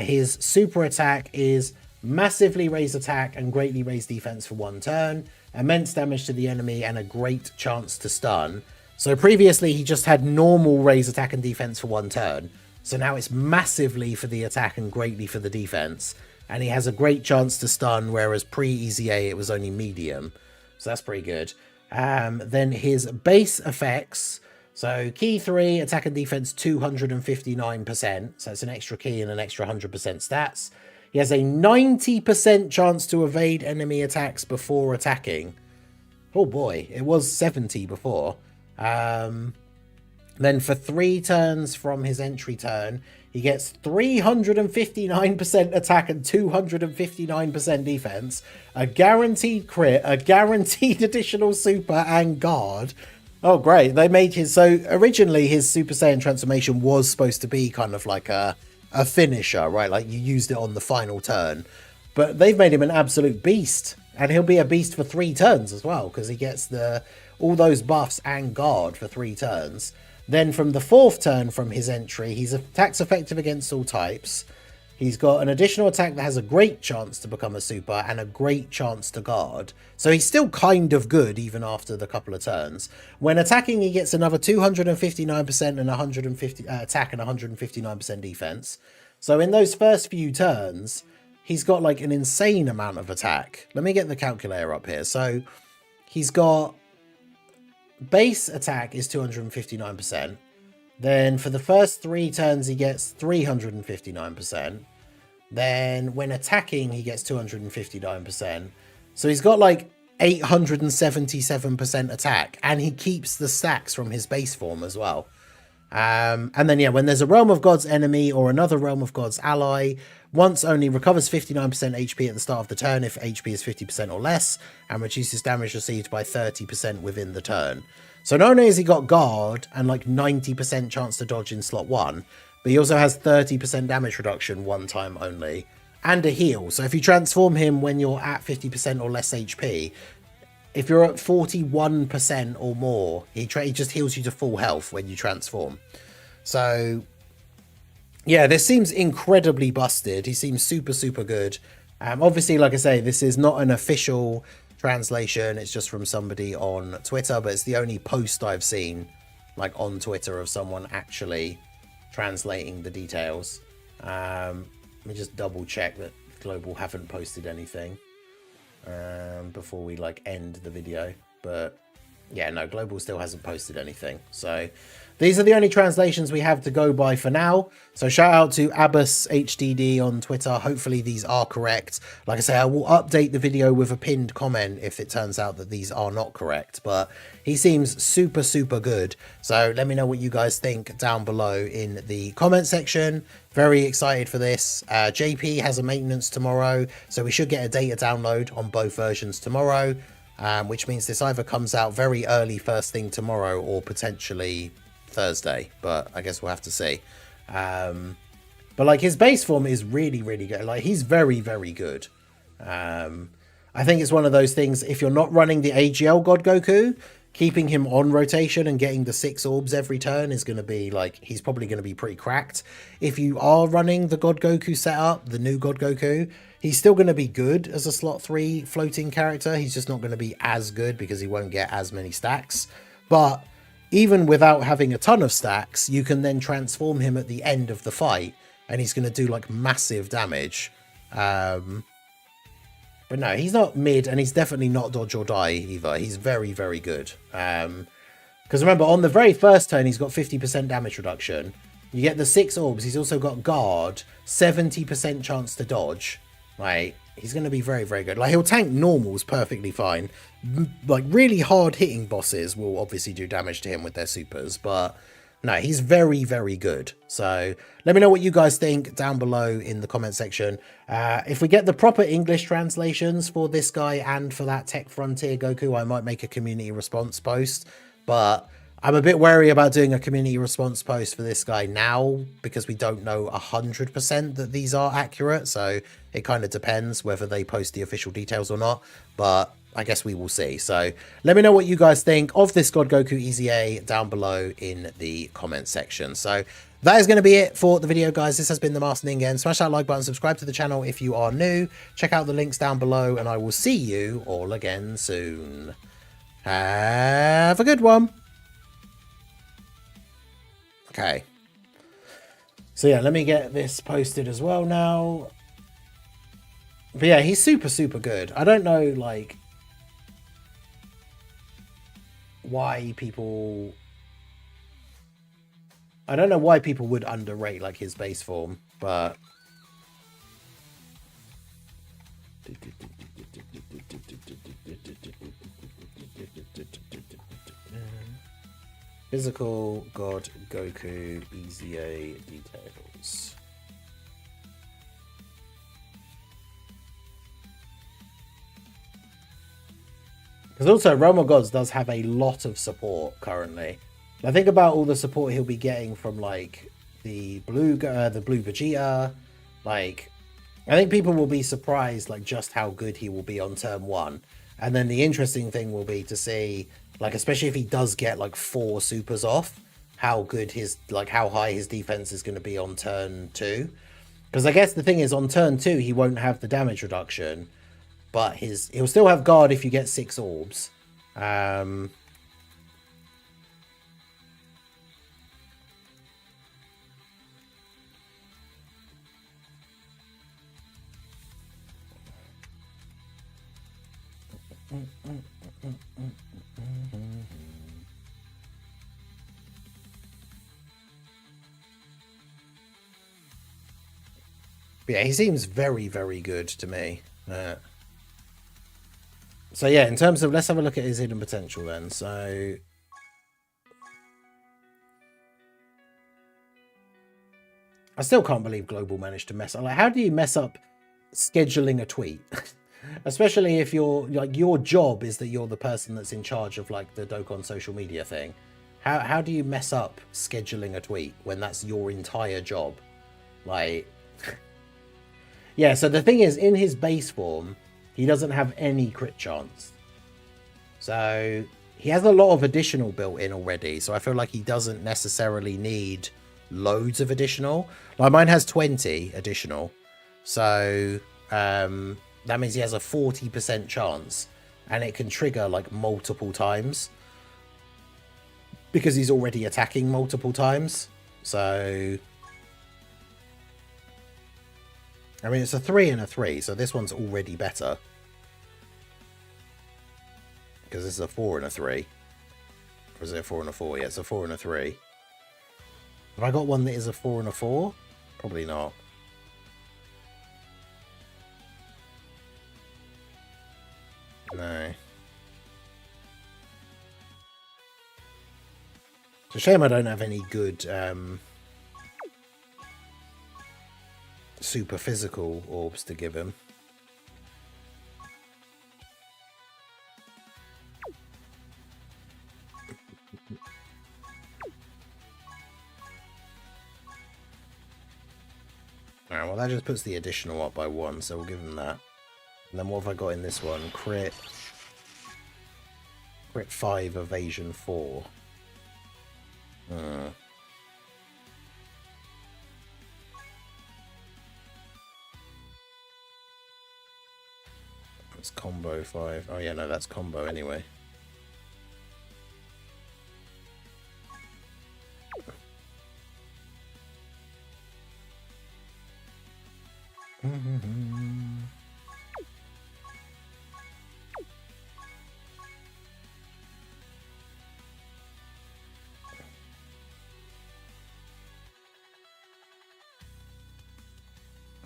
his super attack is massively raise attack and greatly raise defense for 1 turn, immense damage to the enemy, and a great chance to stun. So previously he just had normal raise attack and defense for 1 turn. So now it's massively for the attack and greatly for the defense. And he has a great chance to stun, whereas pre-EZA it was only medium. So that's pretty good. Then his base effects. So key 3, attack and defense 259%. So it's an extra key and an extra 100% stats. He has a 90% chance to evade enemy attacks before attacking. Oh boy, it was 70 before. Then for 3 turns from his entry turn, he gets 359% attack and 259% defense, a guaranteed crit, a guaranteed additional super and guard. Oh, great. They made his... So originally his Super Saiyan transformation was supposed to be kind of like a finisher, right? Like you used it on the final turn. But they've made him an absolute beast. And he'll be a beast for 3 turns as well, because he gets all those buffs and guard for 3 turns. Then from the 4th turn from his entry, he's attacks effective against all types. He's got an additional attack that has a great chance to become a super and a great chance to guard. So he's still kind of good even after the couple of turns. When attacking, he gets another 259% and 150 attack and 159% defense. So in those first few turns, he's got like an insane amount of attack. Let me get the calculator up here. So he's got base attack is 259%. Then for the first 3 turns, he gets 359%. Then when attacking, he gets 259%. So he's got like 877% attack. And he keeps the stacks from his base form as well. And then, yeah, when there's a Realm of God's enemy or another Realm of God's ally, once only recovers 59% HP at the start of the turn if HP is 50% or less, and reduces damage received by 30% within the turn. So not only has he got guard and like 90% chance to dodge in slot 1, but he also has 30% damage reduction 1 time only, and a heal. So if you transform him when you're at 50% or less HP, if you're at 41% or more, he just heals you to full health when you transform. So yeah, this seems incredibly busted. He seems super, super good. Obviously, like I say, this is not an official translation. It's just from somebody on Twitter, but it's the only post I've seen like on Twitter of someone actually translating the details. Let me just double check that Global haven't posted anything before we like end the video. But yeah, no, Global still hasn't posted anything. So these are the only translations we have to go by for now. So shout out to Abbas HDD on Twitter. Hopefully these are correct. Like I say, I will update the video with a pinned comment if it turns out that these are not correct. But he seems super, super good. So let me know what you guys think down below in the comment section. Very excited for this. JP has a maintenance tomorrow, so we should get a data download on both versions tomorrow. Which means this either comes out very early first thing tomorrow or potentially Thursday, but I guess we'll have to see. But like his base form is really, really good. Like he's very, very good. I think it's one of those things, if you're not running the AGL God Goku, keeping him on rotation and getting the 6 orbs every turn is going to be like, he's probably going to be pretty cracked. If you are running the God Goku setup, the new God Goku, he's still going to be good as a slot 3 floating character. He's just not going to be as good because he won't get as many stacks. But even without having a ton of stacks, you can then transform him at the end of the fight and he's going to do like massive damage. But no, he's not mid and he's definitely not dodge or die either. He's very, very good. Because remember, on the very first turn, he's got 50% damage reduction. You get the 6 orbs. He's also got guard, 70% chance to dodge. Like, he's going to be very, very good. Like, he'll tank normals perfectly fine. Like, really hard-hitting bosses will obviously do damage to him with their supers. But no, he's very, very good. So let me know what you guys think down below in the comment section. If we get the proper English translations for this guy and for that Tech Frontier Goku, I might make a community response post. But I'm a bit wary about doing a community response post for this guy now because we don't know 100% that these are accurate. So it kind of depends whether they post the official details or not. But I guess we will see. So let me know what you guys think of this God Goku EZA down below in the comment section. So that is going to be it for the video, guys. This has been the Master Ningen. Smash that like button, subscribe to the channel if you are new. Check out the links down below, and I will see you all again soon. Have a good one. Okay. So yeah, let me get this posted as well now. But yeah, he's super, super good. I don't know, like, why people... I don't know why people would underrate, like, his base form, but... Physical God Goku EZA details. Because also Realm of Gods does have a lot of support currently. I think about all the support he'll be getting from like the blue Vegeta. Like, I think people will be surprised like just how good he will be on turn 1. And then the interesting thing will be to see, like, especially if he does get like 4 supers off, how good his, like, how high his defense is going to be on turn 2. Because I guess the thing is, on turn 2 he won't have the damage reduction, but he'll still have guard if you get 6 orbs. Yeah, he seems very, very good to me. So yeah, in terms of, let's have a look at his hidden potential then. So I still can't believe Global managed to mess up. Like, how do you mess up scheduling a tweet? Especially if you're like, your job is that you're the person that's in charge of like the Dokkan social media thing. How do you mess up scheduling a tweet when that's your entire job? Like, yeah, so the thing is, in his base form, he doesn't have any crit chance. So he has a lot of additional built in already. So I feel like he doesn't necessarily need loads of additional. Like, mine has 20 additional. So that means he has a 40% chance. And it can trigger like multiple times, because he's already attacking multiple times. So I mean, it's a 3 and a 3, so this one's already better. Because this is a 4 and a 3. Or is it a 4 and a 4? Yeah, it's a 4 and a 3. Have I got one that is a 4 and a 4? Probably not. No. It's a shame I don't have any good super physical orbs to give him. Alright, well that just puts the additional up by 1, so we'll give him that. And then what have I got in this one? Crit 5, evasion 4. That's combo 5. Oh yeah, no, that's combo anyway.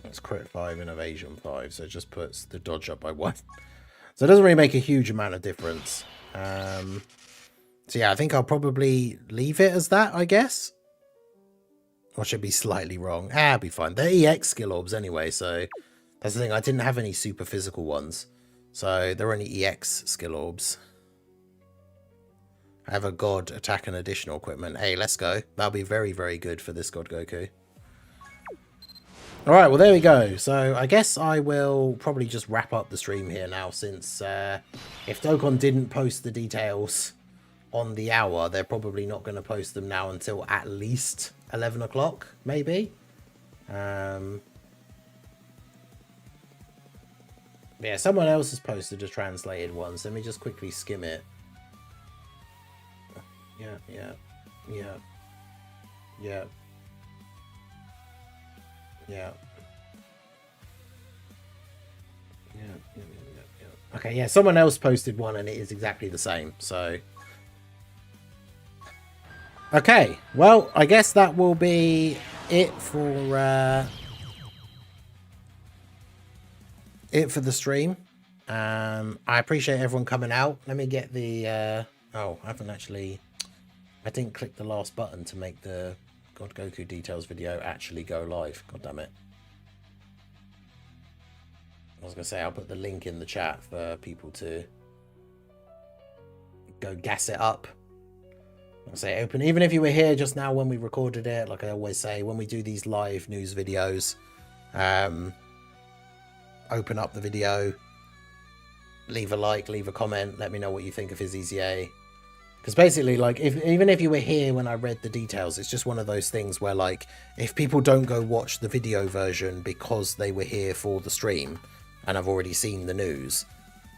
That's crit 5 and evasion 5, so it just puts the dodge up by 1. So it doesn't really make a huge amount of difference. So yeah, I think I'll probably leave it as that, I guess. Or should be slightly wrong. I'll be fine. They're EX skill orbs anyway, so that's the thing. I didn't have any super physical ones, so they're only EX skill orbs. I have a God attack and additional equipment. Hey, let's go. That'll be very, very good for this God Goku. Alright, well there we go. So I guess I will probably just wrap up the stream here now, since if Dokkan didn't post the details on the hour, they're probably not going to post them now until at least 11 o'clock, maybe. Yeah, someone else has posted a translated one, so let me just quickly skim it. Yeah. Yeah. Okay, yeah, someone else posted one and it is exactly the same, so... Okay, well, I guess that will be it for the stream. I appreciate everyone coming out. Let me get the... oh, I haven't actually... I didn't click the last button to make the God Goku details video actually go live. God damn it. I was going to say, I'll put the link in the chat for people to go gas it up. I'll say open, even if you were here just now when we recorded it, like I always say, when we do these live news videos, open up the video, leave a like, leave a comment, let me know what you think of his EZA. Because basically, like, even if you were here when I read the details, it's just one of those things where, like, if people don't go watch the video version because they were here for the stream, and I've already seen the news,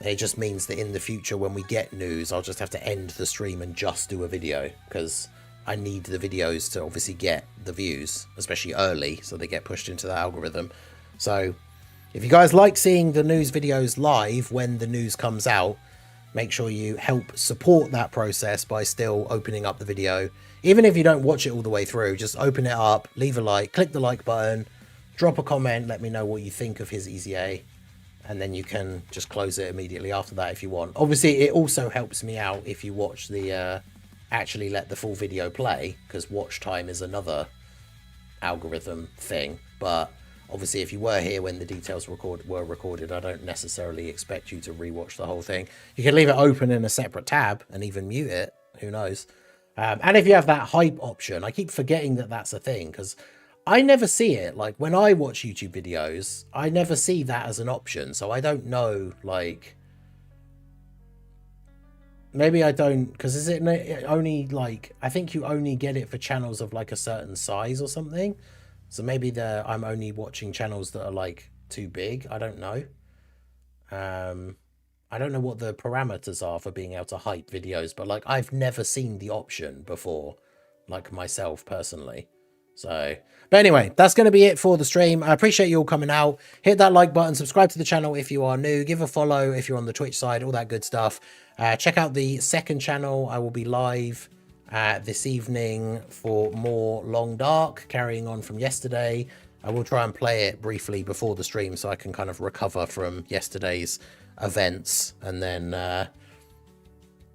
it just means that in the future when we get news, I'll just have to end the stream and just do a video, because I need the videos to obviously get the views, especially early, so they get pushed into the algorithm. So if you guys like seeing the news videos live when the news comes out, make sure you help support that process by still opening up the video. Even if you don't watch it all the way through, just open it up, leave a like, click the like button, drop a comment, let me know what you think of his EZA. And then you can just close it immediately after that if you want. Obviously, it also helps me out if you watch the, actually let the full video play, because watch time is another algorithm thing. But obviously, if you were here when the details were recorded, I don't necessarily expect you to rewatch the whole thing. You can leave it open in a separate tab and even mute it. Who knows? And if you have that hype option, I keep forgetting that that's a thing, because I never see it. Like, when I watch YouTube videos, I never see that as an option. So I don't know, like... Maybe I don't... Because is it only, like... I think you only get it for channels of, like, a certain size or something. So maybe I'm only watching channels that are, like, too big. I don't know. I don't know what the parameters are for being able to hype videos. But, like, I've never seen the option before. Like, myself, personally. So, but anyway, that's going to be it for the stream. I appreciate you all coming out. Hit that like button, subscribe to the channel if you are new, give a follow if you're on the Twitch side, all that good stuff. Check out the second channel. I will be live this evening for more Long Dark, carrying on from yesterday. I will try and play it briefly before the stream so I can kind of recover from yesterday's events, and then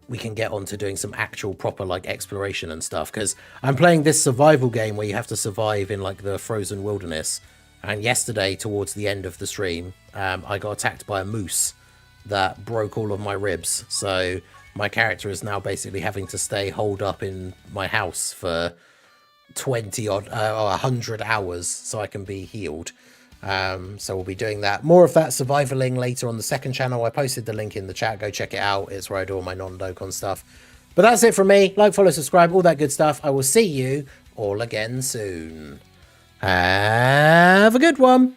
we can get on to doing some actual proper like exploration and stuff, because I'm playing this survival game where you have to survive in like the frozen wilderness. And yesterday, towards the end of the stream, I got attacked by a moose that broke all of my ribs. So my character is now basically having to stay holed up in my house for 20 odd or 100 hours so I can be healed. So we'll be doing that. More of that survivaling later on the second channel. I posted the link in the chat. Go check it out. It's where I do all my non-Dokkan stuff. But that's it from me. Like, follow, subscribe, all that good stuff. I will see you all again soon. Have a good one.